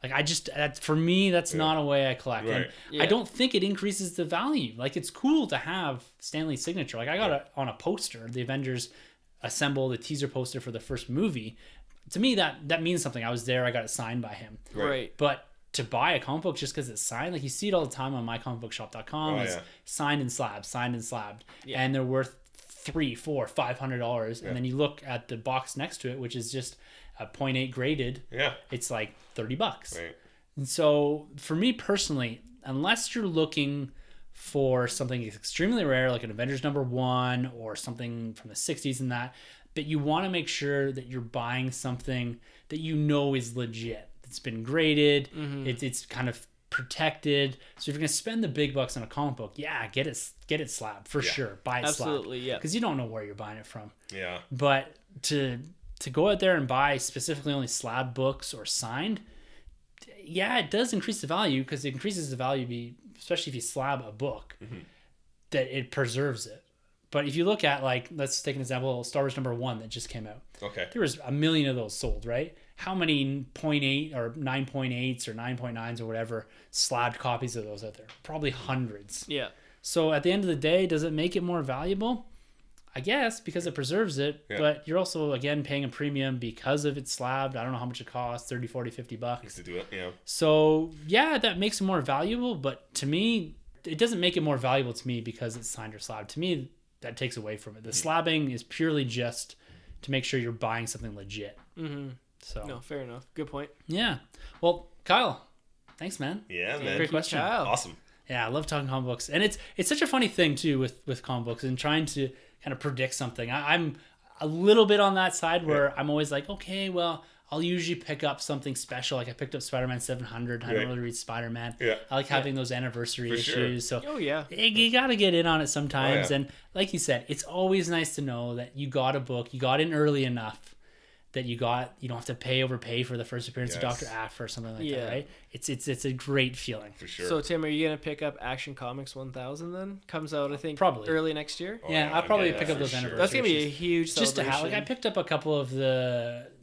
like for me, that's not a way I collect. Right. And I don't think it increases the value. Like, it's cool to have Stan Lee's signature. Like, I got it on a poster. The Avengers assembled a teaser poster for the first movie. To me, that means something. I was there. I got it signed by him. Right. But to buy a comic book just because it's signed, like you see it all the time on mycomicbookshop.com. It's signed and slabbed. Yeah. And they're worth $300, $400, $500, and then you look at the box next to it, which is just a 0.8 graded. Yeah. It's like $30. Right. And so for me personally, unless you're looking for something extremely rare, like an Avengers #1 or something from the 60s and that you want to make sure that you're buying something that you know is legit. It's been graded. It's kind of protected. So if you're gonna spend the big bucks on a comic book, get it slabbed for sure. Buy it slabbed. Absolutely, yeah. Because you don't know where you're buying it from. Yeah. But to go out there and buy specifically only slab books or signed, it does increase the value, because it increases the value, especially if you slab a book, that it preserves it. But if you look at, like, let's take an example, Star Wars #1 that just came out. Okay. There was 1 million of those sold, right? How many 0.8 or 9.8s or 9.9s or whatever slabbed copies of those out there? Probably hundreds. Yeah. So at the end of the day, does it make it more valuable? I guess, because it preserves it, but you're also, again, paying a premium because of it's slabbed. I don't know how much it costs, 30, 40, $50 to do it. Yeah. So that makes it more valuable, but to me, it doesn't make it more valuable to me because it's signed or slabbed. To me, that takes away from it. The slabbing is purely just to make sure you're buying something legit. So No, fair enough. Good point. yeah. Well, Kyle, thanks, man. Yeah, man. Great question. Kyle. Awesome. Yeah, I love talking comic books, and it's such a funny thing too with comic books and trying to kind of predict something. I'm a little bit on that side where I'm always like, okay, well, I'll usually pick up something special. Like I picked up Spider-Man 700. I don't really read Spider-Man. Yeah. I like having those anniversary For issues. sure. So Oh, yeah. you got to get in on it sometimes. Oh, yeah. And like you said, it's always nice to know that you got a book, you got in early enough that you don't have to overpay for the first appearance of Dr. Aff or something like that, right? It's a great feeling. For sure. So, Tim, are you going to pick up Action Comics 1000 then? Comes out, I think, Probably. early next year? Yeah, I'll probably pick up those for sure. anniversary That's going to be a issues. huge Just to celebration. have, I picked up a couple of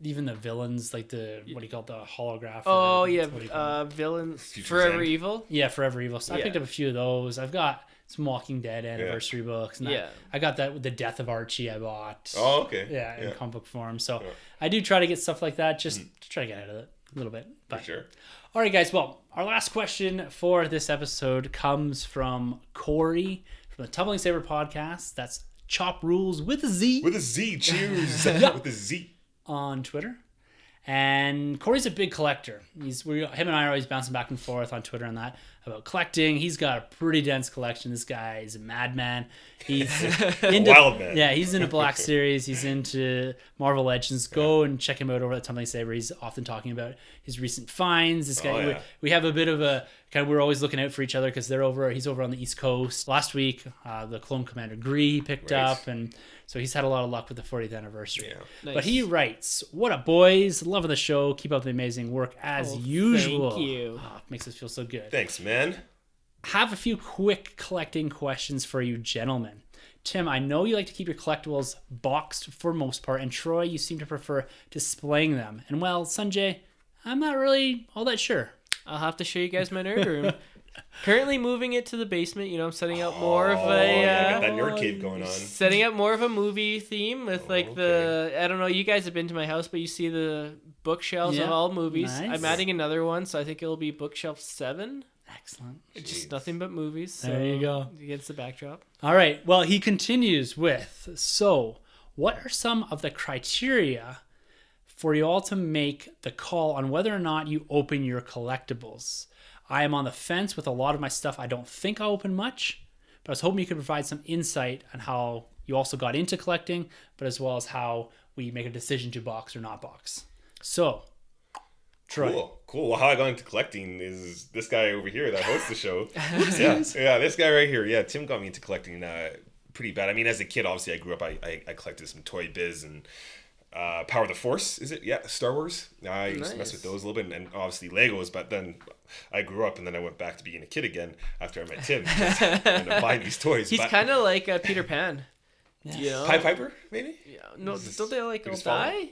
even the villains, like the holograph. Oh, or yeah. what do you call it? Villains. Future's Forever End. Evil. Yeah, Forever Evil. So I Yeah. picked up a few of those. I've got some Walking Dead anniversary books. And Yeah. I got that with the Death of Archie I bought. Oh, okay. Yeah, in comic book form. So Yeah. I do try to get stuff like that, just to try to get ahead of it a little bit. For But sure. all right, guys. Well, our last question for this episode comes from Corey from the Tumbling Saber podcast. That's Chop Rules with a Z With a Z. Cheers. With a Z. on Twitter. And Corey's a big collector. Him and I are always bouncing back and forth on Twitter on that about collecting. He's got a pretty dense collection. This guy is a madman. He's into Wild man. Yeah, he's into Black Series. He's into Marvel Legends. Go and check him out over at Tumbling Saber. He's often talking about his recent finds. This guy, we have a bit of a kind of, we're always looking out for each other because he's over on the East Coast. Last week, the Clone Commander Gree he picked up, and so he's had a lot of luck with the 40th anniversary. Yeah. Nice. But he writes, "What up, boys? Loving the show. Keep up the amazing work as usual." Thank you. Oh, makes us feel so good. Thanks, man. Have a few quick collecting questions for you gentlemen. Tim, I know you like to keep your collectibles boxed for most part, and Troy, you seem to prefer displaying them. And well, Sunjay, I'm not really all that sure. I'll have to show you guys my nerd room. Currently moving it to the basement. I'm setting up more of a... got that nerd cave going on. Setting up more of a movie theme with I don't know, you guys have been to my house, but you see the bookshelves of all movies. Nice. I'm adding another one, so I think it'll be bookshelf 7. Excellent. Just nothing but movies. So There you go. Against the backdrop. All right. Well, he continues with, so what are some of the criteria for you all to make the call on whether or not you open your collectibles? I am on the fence with a lot of my stuff. I don't think I'll open much, but I was hoping you could provide some insight on how you also got into collecting, but as well as how we make a decision to box or not box. So, Troy. Cool. Well, how I got into collecting is this guy over here that hosts the show. yeah, this guy right here. Yeah, Tim got me into collecting pretty bad. I mean, as a kid, obviously, I grew up. I collected some Toy Biz and Power of the Force. Is it? Yeah, Star Wars. I used to mess with those a little bit, and obviously Legos. But then I grew up, and then I went back to being a kid again after I met Tim and buying these toys. He's kind of like Peter Pan. Yes. Pied Piper, maybe. Yeah. No, don't they all just die?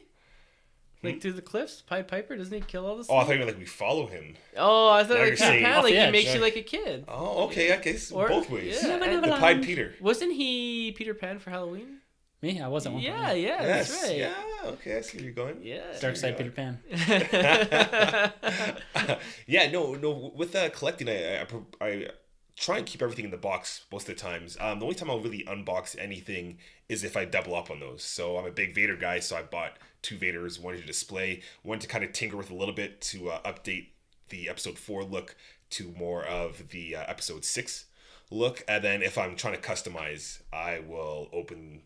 Like through the cliffs? Pied Piper, doesn't he kill all the Oh, I stuff? thought you meant like we follow him. Oh, I thought Now like you're Peter saying Pan, off like the he edge, makes yeah. you like a kid. Oh, okay. I guess Or- both ways. yeah. The Pied Peter. Wasn't he Peter Pan for Halloween? Me? I wasn't one. Yeah, Yes. that's right. Yeah. Okay. I see where you're going. Yeah. Dark Side Peter Pan. Yeah. No. With collecting, I try and keep everything in the box most of the times. The only time I'll really unbox anything is if I double up on those. So I'm a big Vader guy, so I bought 2 Vaders, one to display, one to kind of tinker with a little bit to update the episode 4 look to more of the episode 6 look. And then if I'm trying to customize, I will open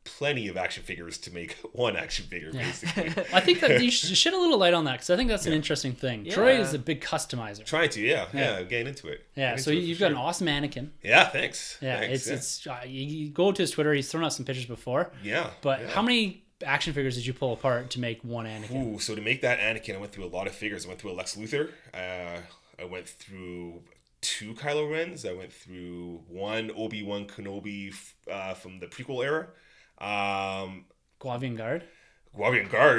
plenty of action figures to make one action figure, basically. I think that you should shed a little light on that, because I think that's an interesting thing. Yeah. Troy is a big customizer. Trying to, getting into it. Yeah, so you've got an awesome mannequin. Yeah, thanks. Yeah, Thanks, it's you go to his Twitter, he's thrown out some pictures before. Yeah. But how many action figures did you pull apart to make one Anakin? Ooh, so to make that Anakin, I went through a lot of figures. I went through a Lex Luthor. I went through 2 Kylo Rens. I went through 1 Obi-Wan Kenobi from the prequel era. Guavian Guard.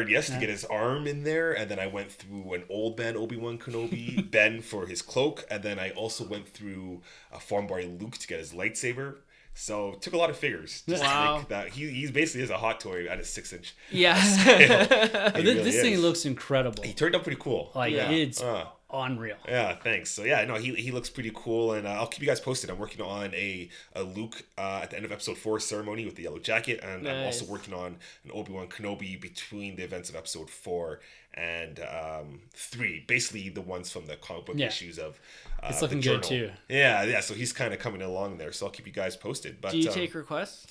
Yes, to get his arm in there. And then I went through an old Ben Obi-Wan Kenobi, Ben for his cloak. And then I also went through a Farm Boy Luke to get his lightsaber. So took a lot of figures just to make that. He basically is a hot toy at a 6-inch Yeah. This thing looks incredible. He turned out pretty cool. Like, it's unreal. Yeah, thanks. So yeah, no, he looks pretty cool, and I'll keep you guys posted. I'm working on a Luke at the end of episode 4 ceremony with the yellow jacket, and I'm also working on an Obi-Wan Kenobi between the events of episode 4 and 3. Basically, the ones from the comic book issues of it's looking good too. Yeah. So he's kind of coming along there. So I'll keep you guys posted. But do you take requests?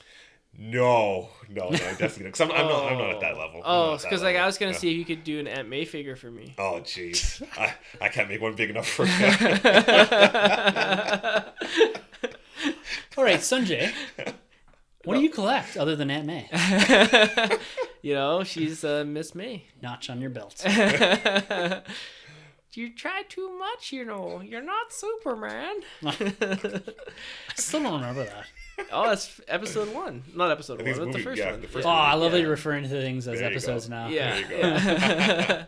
No, definitely not. Because I'm not at that level. Oh, because like I was gonna see if you could do an Aunt May figure for me. Oh, jeez, I can't make one big enough for you. All right, Sunjay, what do you collect other than Aunt May? She's Miss May. Notch on your belt. You try too much, You're not Superman. I still don't remember that. Oh, that's episode 1. Not episode 1. That's the first one. The first one. I love that Yeah. you're referring to things as episodes now. Yeah. There you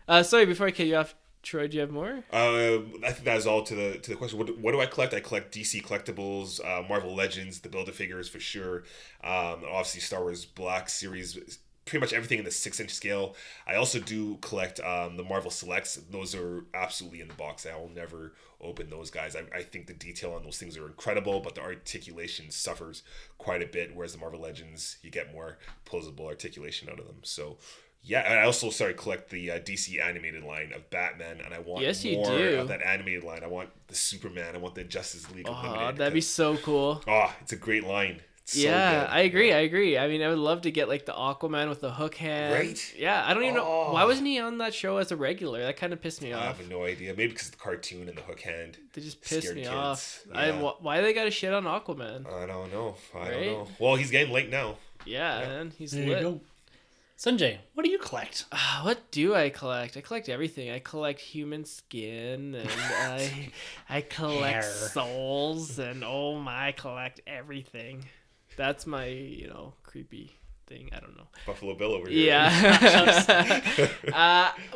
go. Sorry, before I cut you off, Troy, do you have more? I think that is all to the question. What do I collect? I collect DC collectibles, Marvel Legends, the Build-A-Figures for sure. Obviously, Star Wars Black Series, pretty much everything in the 6-inch scale. I also do collect the Marvel Selects. Those are absolutely in the box. I will never open those guys. I think the detail on those things are incredible, but the articulation suffers quite a bit, whereas the Marvel Legends, you get more posable articulation out of them. So yeah, and I also collect the DC animated line of Batman, and I want more of that animated line. I want the Superman, I want the Justice League Unlimited. That'd be so cool. It's a great line. Yeah, I agree. I mean, I would love to get like the Aquaman with the hook hand. Right? Yeah, I don't even know why wasn't he on that show as a regular. That kind of pissed me off. I have no idea. Maybe because of the cartoon and the hook hand. They just pissed me off. Yeah. Why they got to shit on Aquaman? I don't know. I don't know. Well, he's getting late now. Yeah, man, he's there lit. You go. Sunjay, what do you collect? What do I collect? I collect everything. I collect human skin, and I collect souls, and I collect everything. That's my, creepy thing. I don't know. Buffalo Bill over here. Yeah.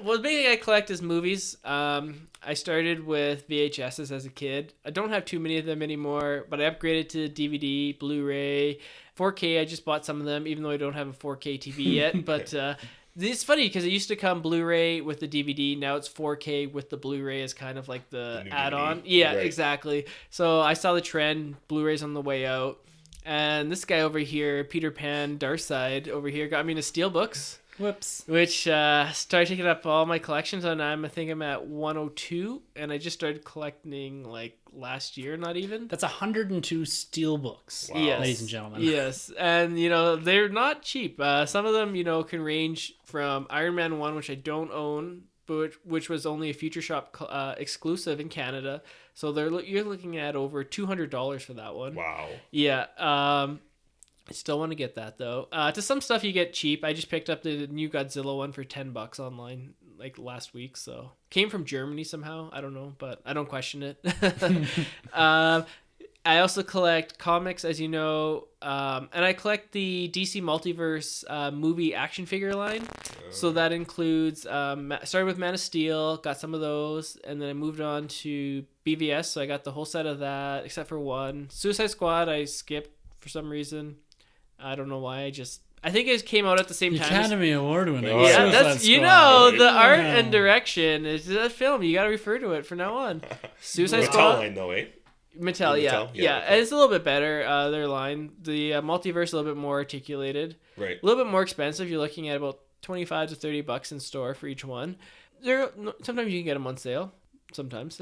Well, the big thing I collect is movies. I started with VHSs as a kid. I don't have too many of them anymore, but I upgraded to DVD, Blu-ray, 4K. I just bought some of them, even though I don't have a 4K TV yet. But it's funny because it used to come Blu-ray with the DVD. Now it's 4K with the Blu-ray as kind of like the add-on. DVD. Yeah, right. Exactly. So I saw the trend. Blu-ray's on the way out. And this guy over here, Peter Pan Darkside over here, got me into Steelbooks. Whoops. Which started taking up all my collections, and I think I'm at 102, and I just started collecting like last year, not even. That's 102 Steelbooks, yes. Ladies and gentlemen. Yes, and they're not cheap. Some of them, can range from Iron Man 1, which I don't own, but which was only a Future Shop exclusive in Canada. So you're looking at over $200 for that one. Wow. Yeah. I still want to get that though. To some stuff you get cheap. I just picked up the new Godzilla one for $10 online like last week. So came from Germany somehow. I don't know, but I don't question it. I also collect comics, as you know, and I collect the DC Multiverse movie action figure line. So that includes, started with Man of Steel, got some of those, and then I moved on to BVS, so I got the whole set of that, except for one. Suicide Squad, I skipped for some reason. I don't know why, I think it came out at the same time. Academy Award winning. Yeah, that's the art and direction is that film. You got to refer to it from now on. Suicide Squad. Line though, eh? Mattel, yeah. Okay. It's a little bit better. Their line, the multiverse, a little bit more articulated. Right. A little bit more expensive. You're looking at about $25 to $30 in store for each one. Sometimes you can get them on sale. Sometimes.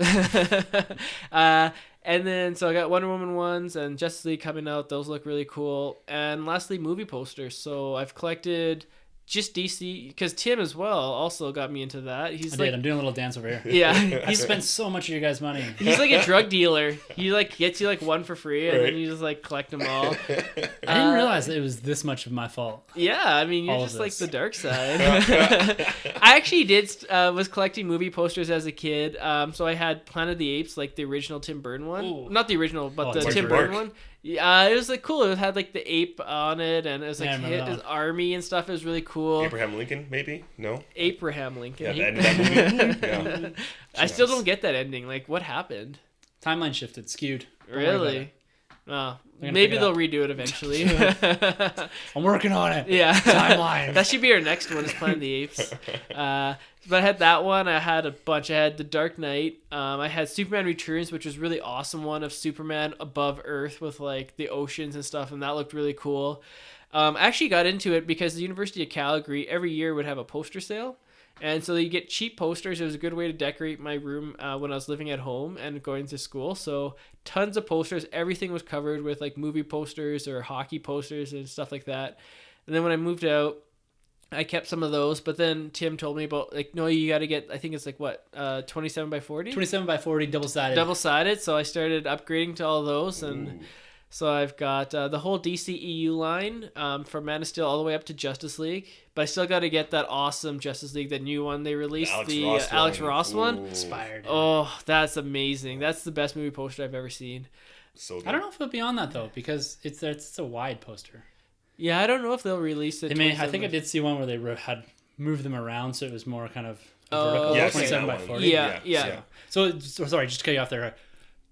And then so I got Wonder Woman ones and Justice League coming out. Those look really cool. And lastly, movie posters. So I've collected just DC, because Tim as well also got me into that. I'm doing a little dance over here. Yeah. He spent so much of your guys' money. He's like a drug dealer. He like gets you like one for free, and then you just like collect them all. I didn't realize it was this much of my fault. Yeah, I mean, you're All just of like this. the dark side. I actually was collecting movie posters as a kid. So I had Planet of the Apes, like the original Tim Burton one. Ooh. Not the original, but the Tim Tim Burton. Burton one. Yeah, it was like cool. It had like the ape on it, and it was like Yeah, I remember that his one. army and stuff. It was really cool. Abraham Lincoln, maybe? No? Abraham Lincoln. Yeah, the end of that movie? Yeah. I still don't get that ending. Like, what happened? Timeline shifted, skewed. Don't worry about Really? it. Oh, gonna maybe pick it they'll up. redo it eventually. I'm working on it. Yeah. Timeline. That should be our next one, is Planet of the Apes. But I had that one. I had a bunch. I had The Dark Knight. I had Superman Returns, which was really awesome one of Superman above Earth with like the oceans and stuff, and that looked really cool. I actually got into it because the University of Calgary every year would have a poster sale. And so you get cheap posters. It was a good way to decorate my room when I was living at home and going to school. So tons of posters. Everything was covered with like movie posters or hockey posters and stuff like that. And then when I moved out, I kept some of those. But then Tim told me about like, no, you got to get, I think it's like what, 27 by 40? 27 by 40, double-sided. Double-sided. So I started upgrading to all those. And Ooh. so I've got the whole DCEU line from Man of Steel all the way up to Justice League. But I still got to get that awesome Justice League, that new one they released, Alex Ross one. Ooh. Inspired. Oh, that's amazing. That's the best movie poster I've ever seen. So good. I don't know if it'll be on that, though, because it's a wide poster. Yeah, I don't know if they'll release it. I think I did see one where they had moved them around, so it was more kind of Oh, vertical. Yeah, okay. 27 by that one. 40. Yeah. So sorry, just to cut you off there.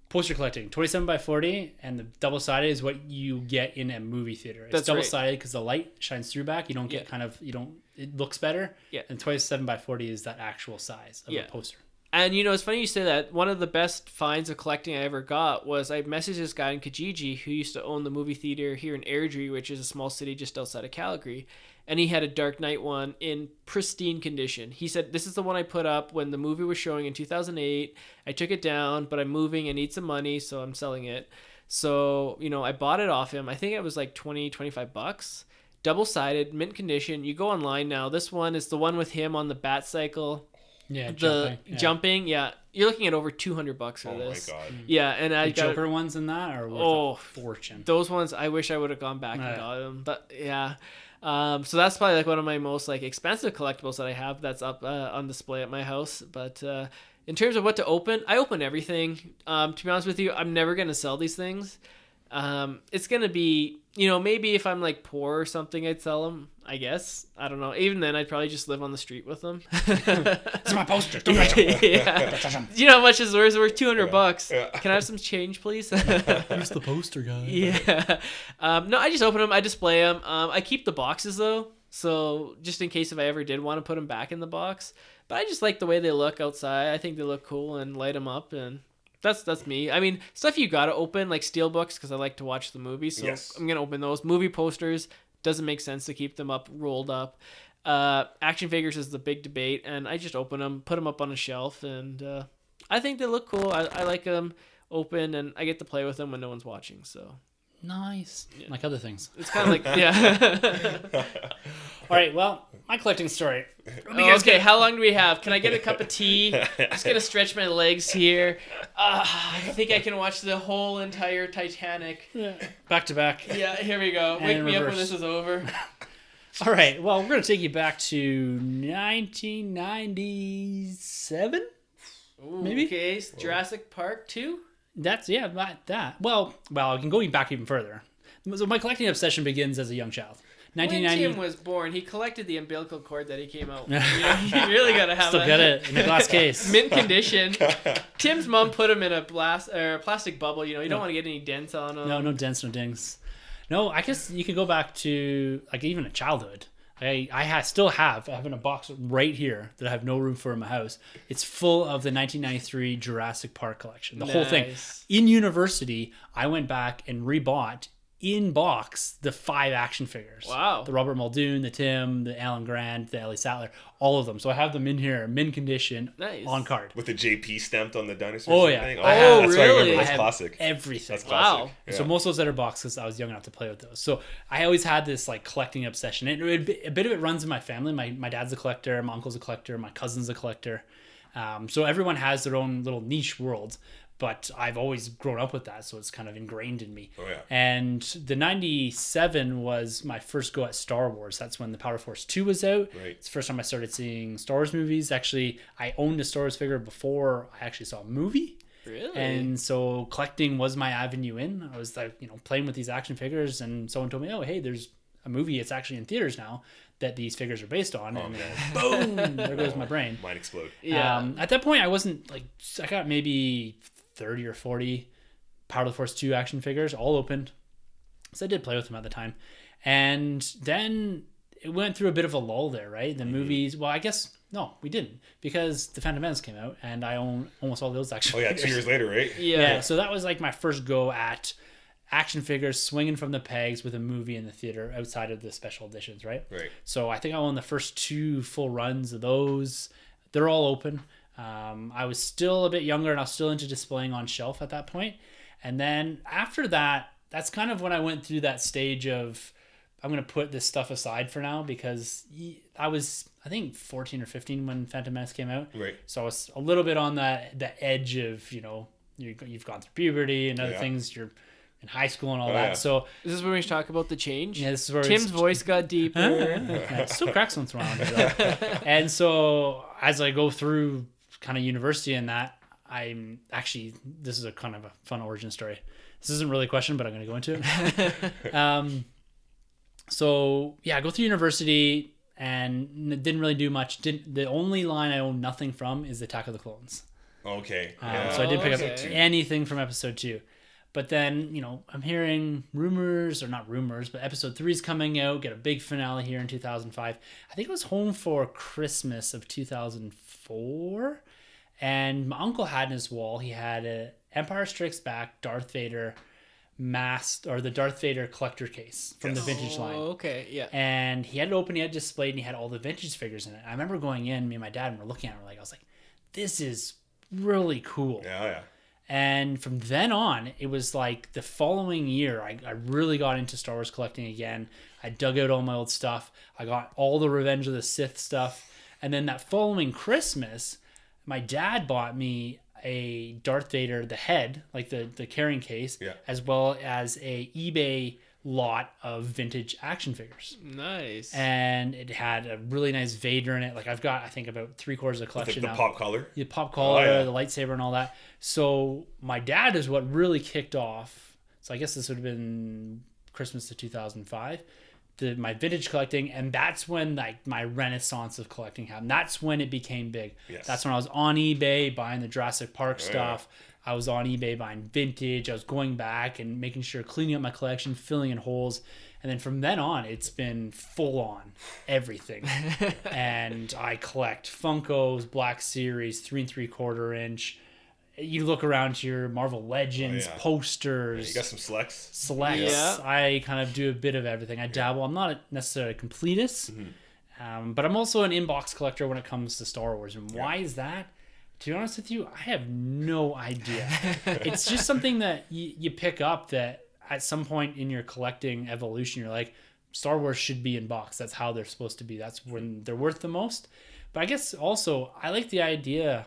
Poster collecting, 27 by 40, and the double-sided is what you get in a movie theater. It's That's right. double-sided because the light shines through back. You don't get Yeah. it looks better. Yeah. And 27 by 40 is that actual size of Yeah. a poster. And you know, it's funny you say that. One of the best finds of collecting I ever got was I messaged this guy in Kijiji who used to own the movie theater here in Airdrie, which is a small city just outside of Calgary. And he had a Dark Knight one in pristine condition. He said, this is the one I put up when the movie was showing in 2008. I took it down, but I'm moving. I need some money, so I'm selling it. So, you know, I bought it off him. I think it was like $25. Double-sided, mint condition. You go online now. This one is the one with him on the bat cycle. Yeah, The jumping. jumping, yeah. You're looking at over $200 for Oh this. my god. Yeah, and I The got Joker ones in that are worth Oh, a fortune. those ones. I wish I would have gone back and Yeah. got them, but yeah. So that's probably like one of my most like expensive collectibles that I have that's up on display at my house. But in terms of what to open, I open everything. To be honest with you, I'm never gonna sell these things. It's gonna be, you know, maybe if I'm like poor or something, I'd sell them. I guess, I don't know. Even then, I'd probably just live on the street with them. These are my posters. Don't touch 'em. Yeah. Don't touch 'em. Do you know how much is worth? Worth $200. Yeah. Can I have some change, please? Who's the poster guy? Yeah. No, I just open them. I display them. I keep the boxes though, so just in case if I ever did want to put them back in the box. But I just like the way they look outside. I think they look cool and light them up, and that's me. I mean, stuff you gotta open like steelbooks because I like to watch the movies, so Yes. I'm gonna open those. Movie posters doesn't make sense to keep them up rolled up. Action figures is the big debate, and I just open them, put them up on a shelf, and I think they look cool. I like them open, and I get to play with them when no one's watching. So Nice. Like other things. it's kind of like yeah. All right, well, my collecting story. Okay, how long do we have? Can I get a cup of tea? Just gonna stretch my legs here. I think I can watch the whole entire Titanic. Back to back. Yeah, here we go. And Wake in me up when reverse. this is over. All right, well, we're going to take you back to 1997? Ooh, Maybe? Okay, Jurassic Park 2? That's, yeah, that. Well, I can go back even further. So my collecting obsession begins as a young child. When 1990. Tim was born, he collected the umbilical cord that he came out with. You know, you really gotta have Still that. got it in a glass case. Mint condition. Tim's mom put him in a plastic bubble. You know, you don't want to get any dents on them. No dents, no dings. No, I guess you could go back to like even a childhood. Still have. I have in a box right here that I have no room for in my house. It's full of the 1993 Jurassic Park collection. The whole thing. In university, I went back and rebought in box the 5 action figures. Wow. The Robert Muldoon, the Tim, the Alan Grant, the Ellie Sattler, all of them. So I have them in here, mint condition, on card. With the JP stamped on the dinosaurs. Oh, yeah. Thing? That's why I remember. really? That's classic. Everything. That's classic. Wow. Yeah. So most of those other boxes, I was young enough to play with those. So I always had this like collecting obsession. A bit of it runs in my family. My dad's a collector. My uncle's a collector. My cousin's a collector. So everyone has their own little niche world. But I've always grown up with that, so it's kind of ingrained in me. Oh, yeah. And the 97 was my first go at Star Wars. That's when the Power Force 2 was out. Right. It's the first time I started seeing Star Wars movies. Actually, I owned a Star Wars figure before I actually saw a movie. Really? And so collecting was my avenue in. I was like, playing with these action figures, and someone told me, oh, hey, there's a movie. It's actually in theaters now that these figures are based on. And boom, there goes my brain. Mine explode. Yeah. At that point, I wasn't like, I got maybe 30 or 40 Power of the Force 2 action figures, all opened. So I did play with them at the time. And then it went through a bit of a lull there, right? The movies, well, I guess, no, we didn't. Because The Phantom Menace came out, and I own almost all those action figures. 2 years later, right? Yeah. So that was like my first go at action figures swinging from the pegs with a movie in the theater outside of the special editions, right? Right. So I think I own the first 2 full runs of those. They're all open. I was still a bit younger and I was still into displaying on shelf at that point. And then after that, that's kind of when I went through that stage of, I'm going to put this stuff aside for now, because I was, I think 14 or 15 when Phantom Menace came out. Right. So I was a little bit on the edge of, you've gone through puberty and other things. You're in high school and all that. Yeah. So Is this where we talk about the change? yeah, this is where Tim's voice got deeper. yeah, it still cracks once in a while. And so as I go through kind of university and that, I'm actually, this is a kind of a fun origin story. This isn't really a question, but I'm going to go into it. So yeah, I go through university and didn't really do much. The only line I own nothing from is Attack of the Clones. Okay. So I didn't pick up Okay. anything from episode 2. But then, I'm hearing rumors, or not rumors, but episode 3 is coming out, get a big finale here in 2005. I think it was home for Christmas of 2004. And my uncle had in his wall, he had a Empire Strikes Back Darth Vader masked, or the Darth Vader collector case from the vintage line. Oh, okay. Yeah. And he had it open, he had it displayed, and he had all the vintage figures in it. I remember going in, me and my dad, and we're looking at it, I was like, this is really cool. Yeah. And from then on, it was like the following year, I really got into Star Wars collecting again. I dug out all my old stuff. I got all the Revenge of the Sith stuff. And then that following Christmas, my dad bought me a Darth Vader, the head, like the carrying case, as well as a eBay lot of vintage action figures. Nice. And it had a really nice Vader in it. Like I've got, I think, about 3/4 of the collection The now. pop color. The pop collar, the lightsaber, and all that. So my dad is what really kicked off. So I guess this would have been Christmas of 2005. My vintage collecting, and that's when like my renaissance of collecting happened. That's when it became big. Yes. That's when I was on eBay buying the Jurassic Park stuff. I was on eBay buying vintage. I was going back and making sure, cleaning up my collection, filling in holes. And then from then on, it's been full on everything. And I collect Funkos, Black Series, 3 3/4 inch. You look around to your Marvel Legends, posters. You got some selects. Selects. Yeah. I kind of do a bit of everything. I dabble. I'm not necessarily a completist, but I'm also an inbox collector when it comes to Star Wars. And why is that? To be honest with you, I have no idea. It's just something that you pick up that at some point in your collecting evolution, you're like, Star Wars should be in box. That's how they're supposed to be. That's when they're worth the most. But I guess also I like the idea,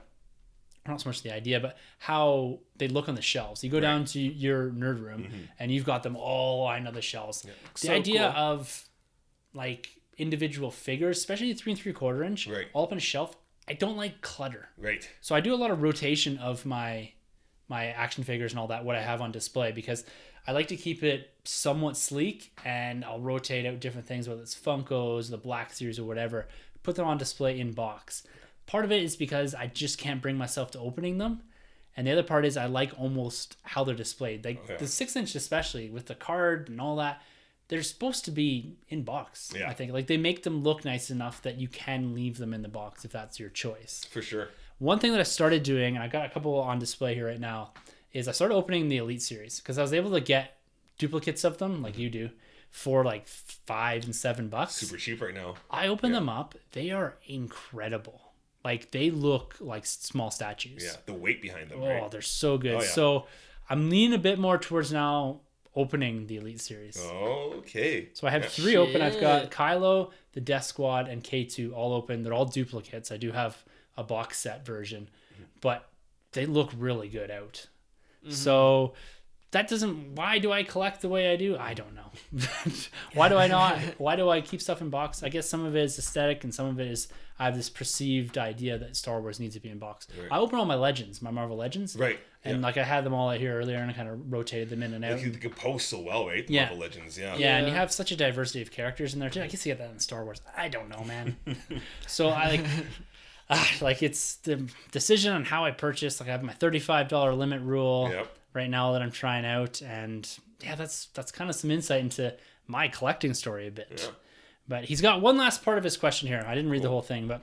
not so much the idea, but how they look on the shelves. You go down to your nerd room and you've got them all lined on the shelves. Yeah. The idea of like individual figures, especially 3 3/4 inch, all up on a shelf, I don't like clutter. Right. So I do a lot of rotation of my action figures and all that, what I have on display, because I like to keep it somewhat sleek, and I'll rotate out different things, whether it's Funkos, the Black Series, or whatever, put them on display in box. Part of it is because I just can't bring myself to opening them. And the other part is I like almost how they're displayed. Like the 6 inch especially, with the card and all that, they're supposed to be in box. Yeah. I think like they make them look nice enough that you can leave them in the box if that's your choice. For sure. One thing that I started doing, and I got a couple on display here right now, is I started opening the Elite series because I was able to get duplicates of them like you do for like $5 and $7. Super cheap right now. I open them up. They are incredible. Like they look like small statues. Yeah, the weight behind them. Oh, Right? they're so good. Oh, yeah. So I'm leaning a bit more towards now opening the Elite series. Okay. So I have 3 open. I've got Kylo, the Death Squad, and K2 all open. They're all duplicates. I do have a box set version, but they look really good out. So that doesn't, why do I collect the way I do? I don't know. Why do I not? Why do I keep stuff in box? I guess some of it is aesthetic and some of it is I have this perceived idea that Star Wars needs to be in box. Right. I open all my Legends, my Marvel Legends. Right. And yeah. like I had them all out here earlier and I kind of rotated them in and out. Like you can post so well, right? The Yeah. Marvel Legends, yeah. Yeah, and you have such a diversity of characters in there too. I guess you get that in Star Wars. I don't know, man. So I like it's the decision on how I purchase. Like I have my $35 limit rule right now that I'm trying out, and yeah, that's kind of some insight into my collecting story a bit. Yeah. But he's got one last part of his question here. I didn't read the whole thing, but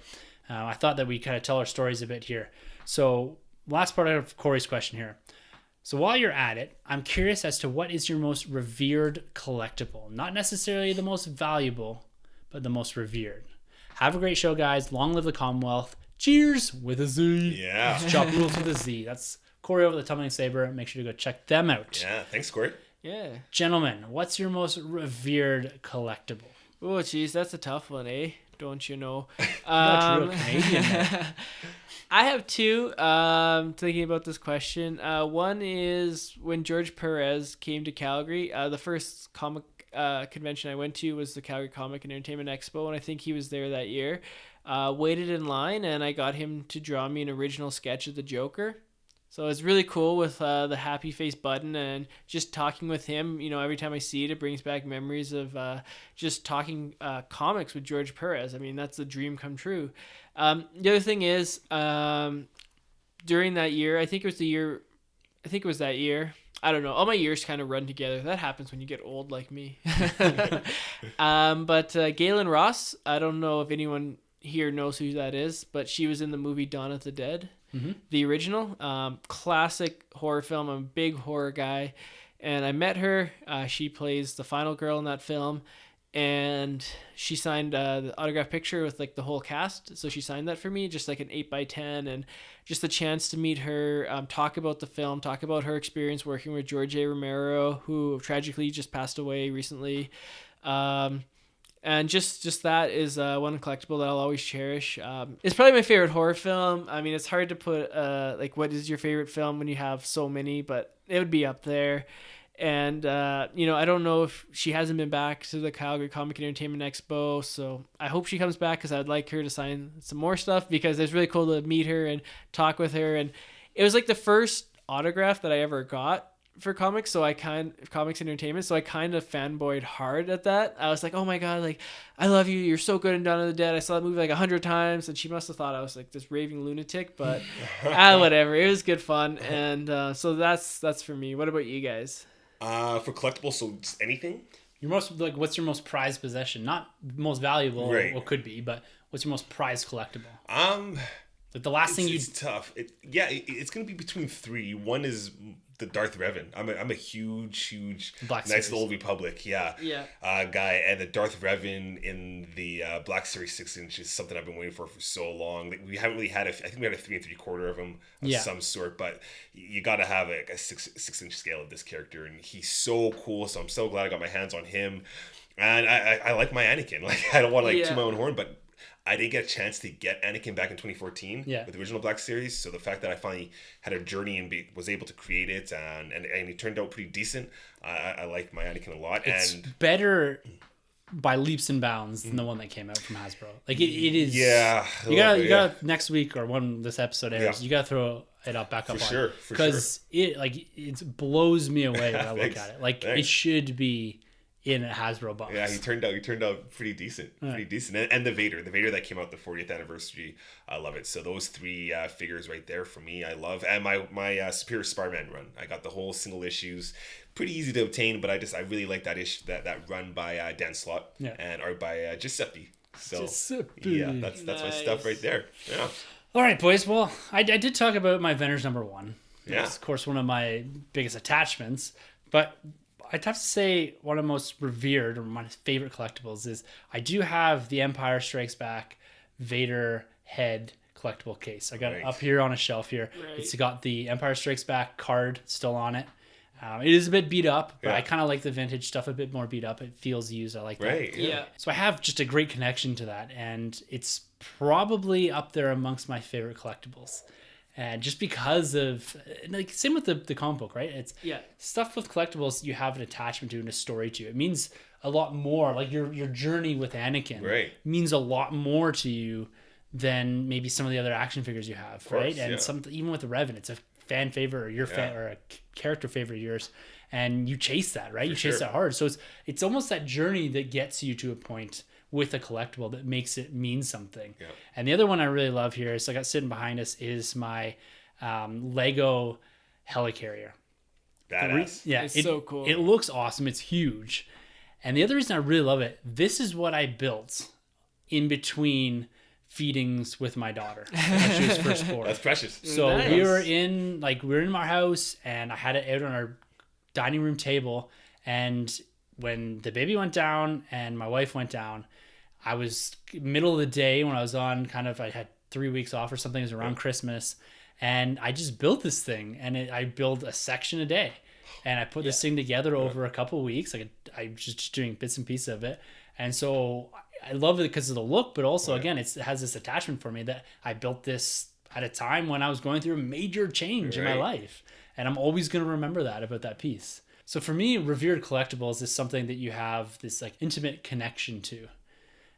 I thought that we kind of tell our stories a bit here. So last part of Corey's question here. So while you're at it, I'm curious as to what is your most revered collectible? Not necessarily the most valuable, but the most revered. Have a great show, guys. Long live the Commonwealth. Cheers with a Z. Yeah. It's Chop Rules with a Z. That's Corey over the Tumbling Saber. Make sure to go check them out. Yeah. Thanks, Corey. Yeah. Gentlemen, what's your most revered collectible? Oh, geez, that's a tough one, eh? Don't you know? Not real Canadian. I have 2. Thinking about this question. One is when George Perez came to Calgary. The first comic convention I went to was the Calgary Comic and Entertainment Expo, and I think he was there that year. Waited in line, and I got him to draw me an original sketch of the Joker. So it's really cool with the happy face button and just talking with him. You know, every time I see it, it brings back memories of just talking comics with George Perez. I mean, that's the dream come true. The other thing is, during that year, I think it was that year. I don't know. All my years kind of run together. That happens when you get old like me. But Galen Ross, I don't know if anyone here knows who that is, but she was in the movie Dawn of the Dead. The original, classic horror film. I'm a big horror guy, and I met her. She plays the final girl in that film, and she signed the autograph picture with like the whole cast. So she signed that for me, just like an 8x10, and just the chance to meet her, talk about the film, talk about her experience working with George A. Romero, who tragically just passed away recently. And just that is one collectible that I'll always cherish. It's probably my favorite horror film. I mean, it's hard to put like what is your favorite film when you have so many, but it would be up there. And you know, I don't know if she hasn't been back to the Calgary Comic and Entertainment Expo, so I hope she comes back because I'd like her to sign some more stuff because it's really cool to meet her and talk with her. And it was like the first autograph that I ever got for comics, comics entertainment, so I kind of fanboyed hard at that. I was like, oh my god, like I love you, you're so good in Dawn of the Dead. I saw that movie like 100 times, and she must have thought I was like this raving lunatic, but whatever, it was good fun. And so that's for me. What about you guys? For collectibles, so just anything. Your most what's your most prized possession? Not most valuable, Right. or could be, but what's your most prized collectible? Like the last thing It's tough. It's gonna be between 3. One is the Darth Revan. I'm a huge Black Knights Series. of the Old Republic, guy, and the Darth Revan in the Black Series 6-inch is something I've been waiting for so long. Like, we haven't really had I think we had a 3 3/4 of him of some sort, but you got to have a 6-inch scale of this character, and he's so cool. So I'm so glad I got my hands on him, and I like my Anakin. Like, I don't want to toot my own horn, but I didn't get a chance to get Anakin back in 2014 with the original Black Series. So the fact that I finally had a journey and was able to create it, and it turned out pretty decent. I like my Anakin a lot. It's and better by leaps and bounds than the one that came out from Hasbro. Like it is. Yeah. You gotta next week or when this episode airs, you gotta throw it up back up For on sure, because it blows me away when I look Thanks. at it. Like Thanks. it should be in a Hasbro box. Yeah, he turned out pretty decent, And the Vader that came out the 40th anniversary, I love it. So those three figures right there for me, I love. And my Superior Spider-Man run, I got the whole single issues, pretty easy to obtain, but I really like that that run by Dan Slott and art by Giuseppe. So yeah, that's my stuff right there. Yeah. All right, boys. Well, I did talk about my Avengers #1. Yeah. It's, of course, one of my biggest attachments, but I'd have to say one of the most revered or my favorite collectibles is I do have the Empire Strikes Back Vader head collectible case. I got it up here on a shelf here. Right. It's got the Empire Strikes Back card still on it. It is a bit beat up, but I kind of like the vintage stuff a bit more beat up. It feels used. I like that. Right. Yeah. So I have just a great connection to that, and it's probably up there amongst my favorite collectibles. And just because of, like, same with the comic book, right? It's stuff with collectibles you have an attachment to and a story to. It means a lot more. Like your journey with Anakin means a lot more to you than maybe some of the other action figures you have, right? And even with the Revan, it's a fan favorite or your fan or a character favorite of yours, and you chase that, right? You chase that hard. So it's almost that journey that gets you to a point with a collectible that makes it mean something. Yeah. And the other one I really love here is, I got sitting behind us, is my Lego Helicarrier. Badass. It's so cool. It looks awesome. It's huge. And the other reason I really love it, this is what I built in between feedings with my daughter when she was first born. That's precious. So we were in our house, and I had it out on our dining room table, and when the baby went down and my wife went down, I was middle of the day when I was on I had 3 weeks off or something. It was around Christmas, and I just built this thing, and I build a section a day, and I put this thing together over a couple of weeks. I was just doing bits and pieces of it, and so I love it because of the look, but also again, it has this attachment for me that I built this at a time when I was going through a major change in my life, and I'm always going to remember that about that piece. So for me, revered collectibles is something that you have this like intimate connection to.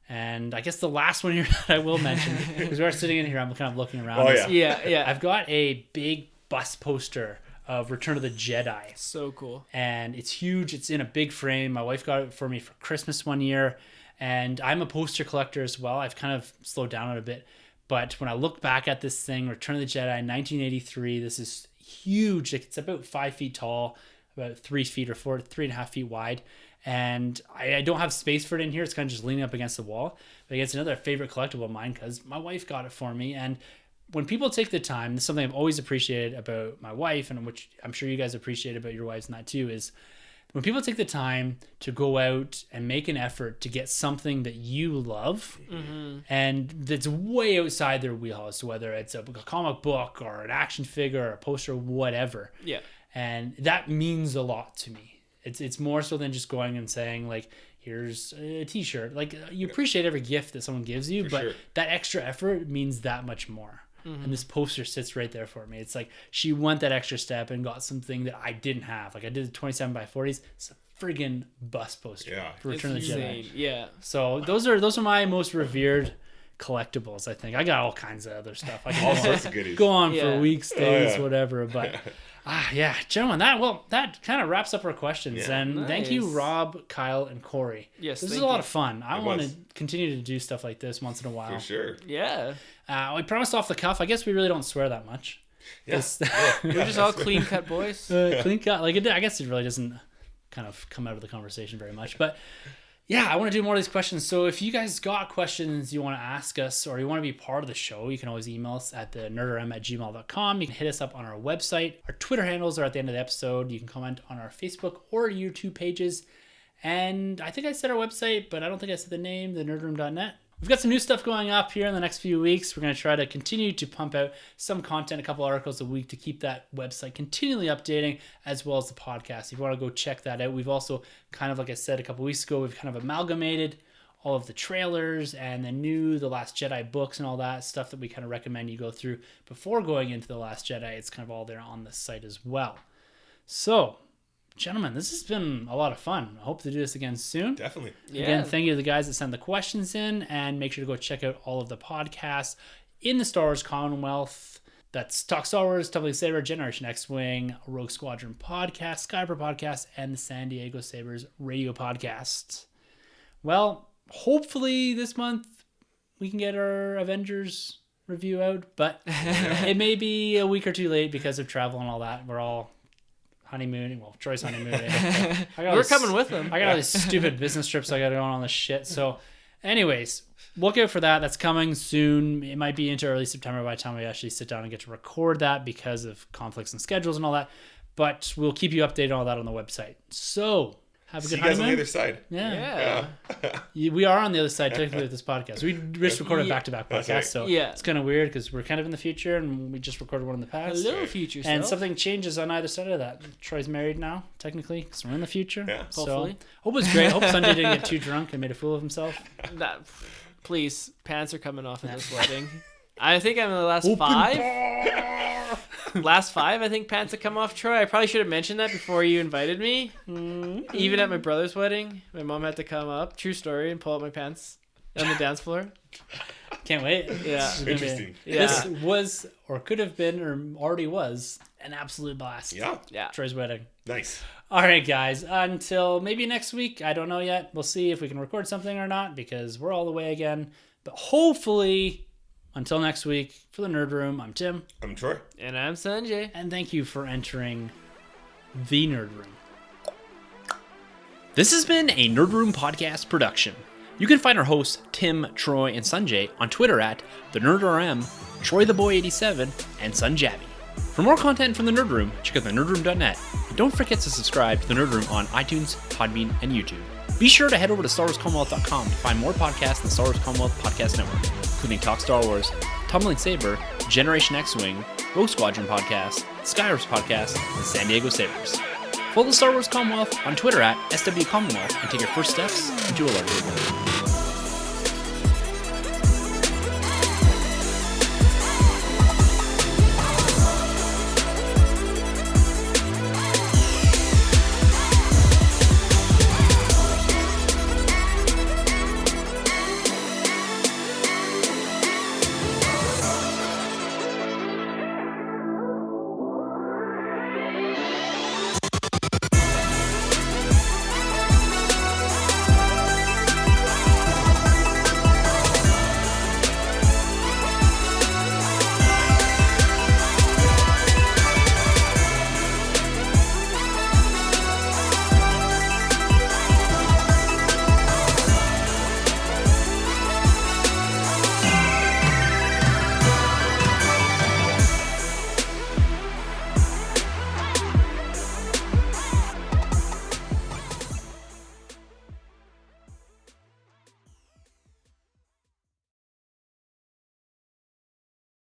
And I guess the last one here that I will mention, because we are sitting in here, I'm kind of looking around. I've got a big bust poster of Return of the Jedi. So cool. And it's huge. It's in a big frame. My wife got it for me for Christmas one year. And I'm a poster collector as well. I've kind of slowed down on it a bit. But when I look back at this thing, Return of the Jedi, 1983, this is huge. It's about 5 feet tall, about 3 feet or 3.5 feet wide. And I don't have space for it in here. It's kind of just leaning up against the wall. But it's another favorite collectible of mine because my wife got it for me. And when people take the time, this is something I've always appreciated about my wife, and which I'm sure you guys appreciate about your wives and that too, is when people take the time to go out and make an effort to get something that you love and that's way outside their wheelhouse, whether it's a comic book or an action figure or a poster or whatever. Yeah. And that means a lot to me. It's more so than just going and saying, like, here's a t-shirt. Like, you appreciate every gift that someone gives you, but that extra effort means that much more. And this poster sits right there for me. It's like she went that extra step and got something that I didn't have. Like, I did the 27 by 40s. It's a friggin' bust poster for Return of the Jedi. Yeah. So those are my most revered collectibles, I think. I got all kinds of other stuff. I can all sorts of goodies. Go on for weeks, days, whatever. But gentlemen, that kind of wraps up our questions. And thank you, Rob, Kyle, and Corey. Yes, this is a lot of fun. I want to continue to do stuff like this once in a while. For sure. Yeah. We promised off the cuff. I guess we really don't swear that much. Yes. We're just all clean cut boys. Clean cut. Like I guess it really doesn't kind of come out of the conversation very much. But yeah, I want to do more of these questions. So if you guys got questions you want to ask us or you want to be part of the show, you can always email us at thenerdrm@gmail.com. You can hit us up on our website. Our Twitter handles are at the end of the episode. You can comment on our Facebook or YouTube pages. And I think I said our website, but I don't think I said the name, thenerdroom.net. We've got some new stuff going up here in the next few weeks. We're going to try to continue to pump out some content, a couple articles a week to keep that website continually updating, as well as the podcast. If you want to go check that out, we've also kind of, like I said a couple weeks ago, we've kind of amalgamated all of the trailers and the Last Jedi books and all that stuff that we kind of recommend you go through before going into The Last Jedi. It's kind of all there on the site as well. So, gentlemen, this has been a lot of fun. I hope to do this again soon. Definitely. Again, thank you to the guys that sent the questions in, and make sure to go check out all of the podcasts in the Star Wars Commonwealth. That's Talk Star Wars, Tumbling Saber, Generation X-Wing, Rogue Squadron podcast, Skyper podcast, and the San Diego Sabres radio podcast. Well, hopefully this month we can get our Avengers review out, but it may be a week or two late because of travel and all that. We're all honeymooning. Well, Troy's honeymooning. We're coming with them. I got all these stupid business trips I got going on this shit. So, anyways, look out for that. That's coming soon. It might be into early September by the time we actually sit down and get to record that because of conflicts and schedules and all that. But we'll keep you updated on all that on the website. So, have a good See you guys on the honeymoon. other side. Yeah. We are on the other side technically with this podcast. We just recorded back-to-back That's podcasts, right. so Yeah. it's kind of weird because we're kind of in the future and we just recorded one in the past. Hello, future And self. something changes on either side of that. Troy's married now, technically, because we're in the future. Yeah. So, Hopefully. hope it was great. Hope Sunjay didn't get too drunk and made a fool of himself. Please, pants are coming off at this wedding. I think I'm in the last 5. Last 5, I think pants have come off. Troy, I probably should have mentioned that before you invited me. Even at my brother's wedding, my mom had to come up, true story, and pull out my pants on the dance floor. Can't wait. Yeah. This is gonna be- Interesting. Yeah. This was, or could have been, or already was, an absolute blast. Yeah. Yeah. Troy's wedding. Nice. All right, guys. Until maybe next week. I don't know yet. We'll see if we can record something or not because we're all the way again. But hopefully, until next week, for the Nerd Room, I'm Tim. I'm Troy. And I'm Sunjay. And thank you for entering the Nerd Room. This has been a Nerd Room podcast production. You can find our hosts, Tim, Troy, and Sunjay on Twitter at TheNerdRM, TroyTheBoy87, and Sunjabby. For more content from the Nerd Room, check out thenerdroom.net. And don't forget to subscribe to the Nerd Room on iTunes, Podbean, and YouTube. Be sure to head over to StarWarsCommonwealth.com to find more podcasts in the Star Wars Commonwealth Podcast Network, including Talk Star Wars, Tumbling Saber, Generation X-Wing, Rogue Squadron Podcast, Skyrim's Podcast, and San Diego Sabres. Follow the Star Wars Commonwealth on Twitter at SW Commonwealth and take your first steps into a larger world.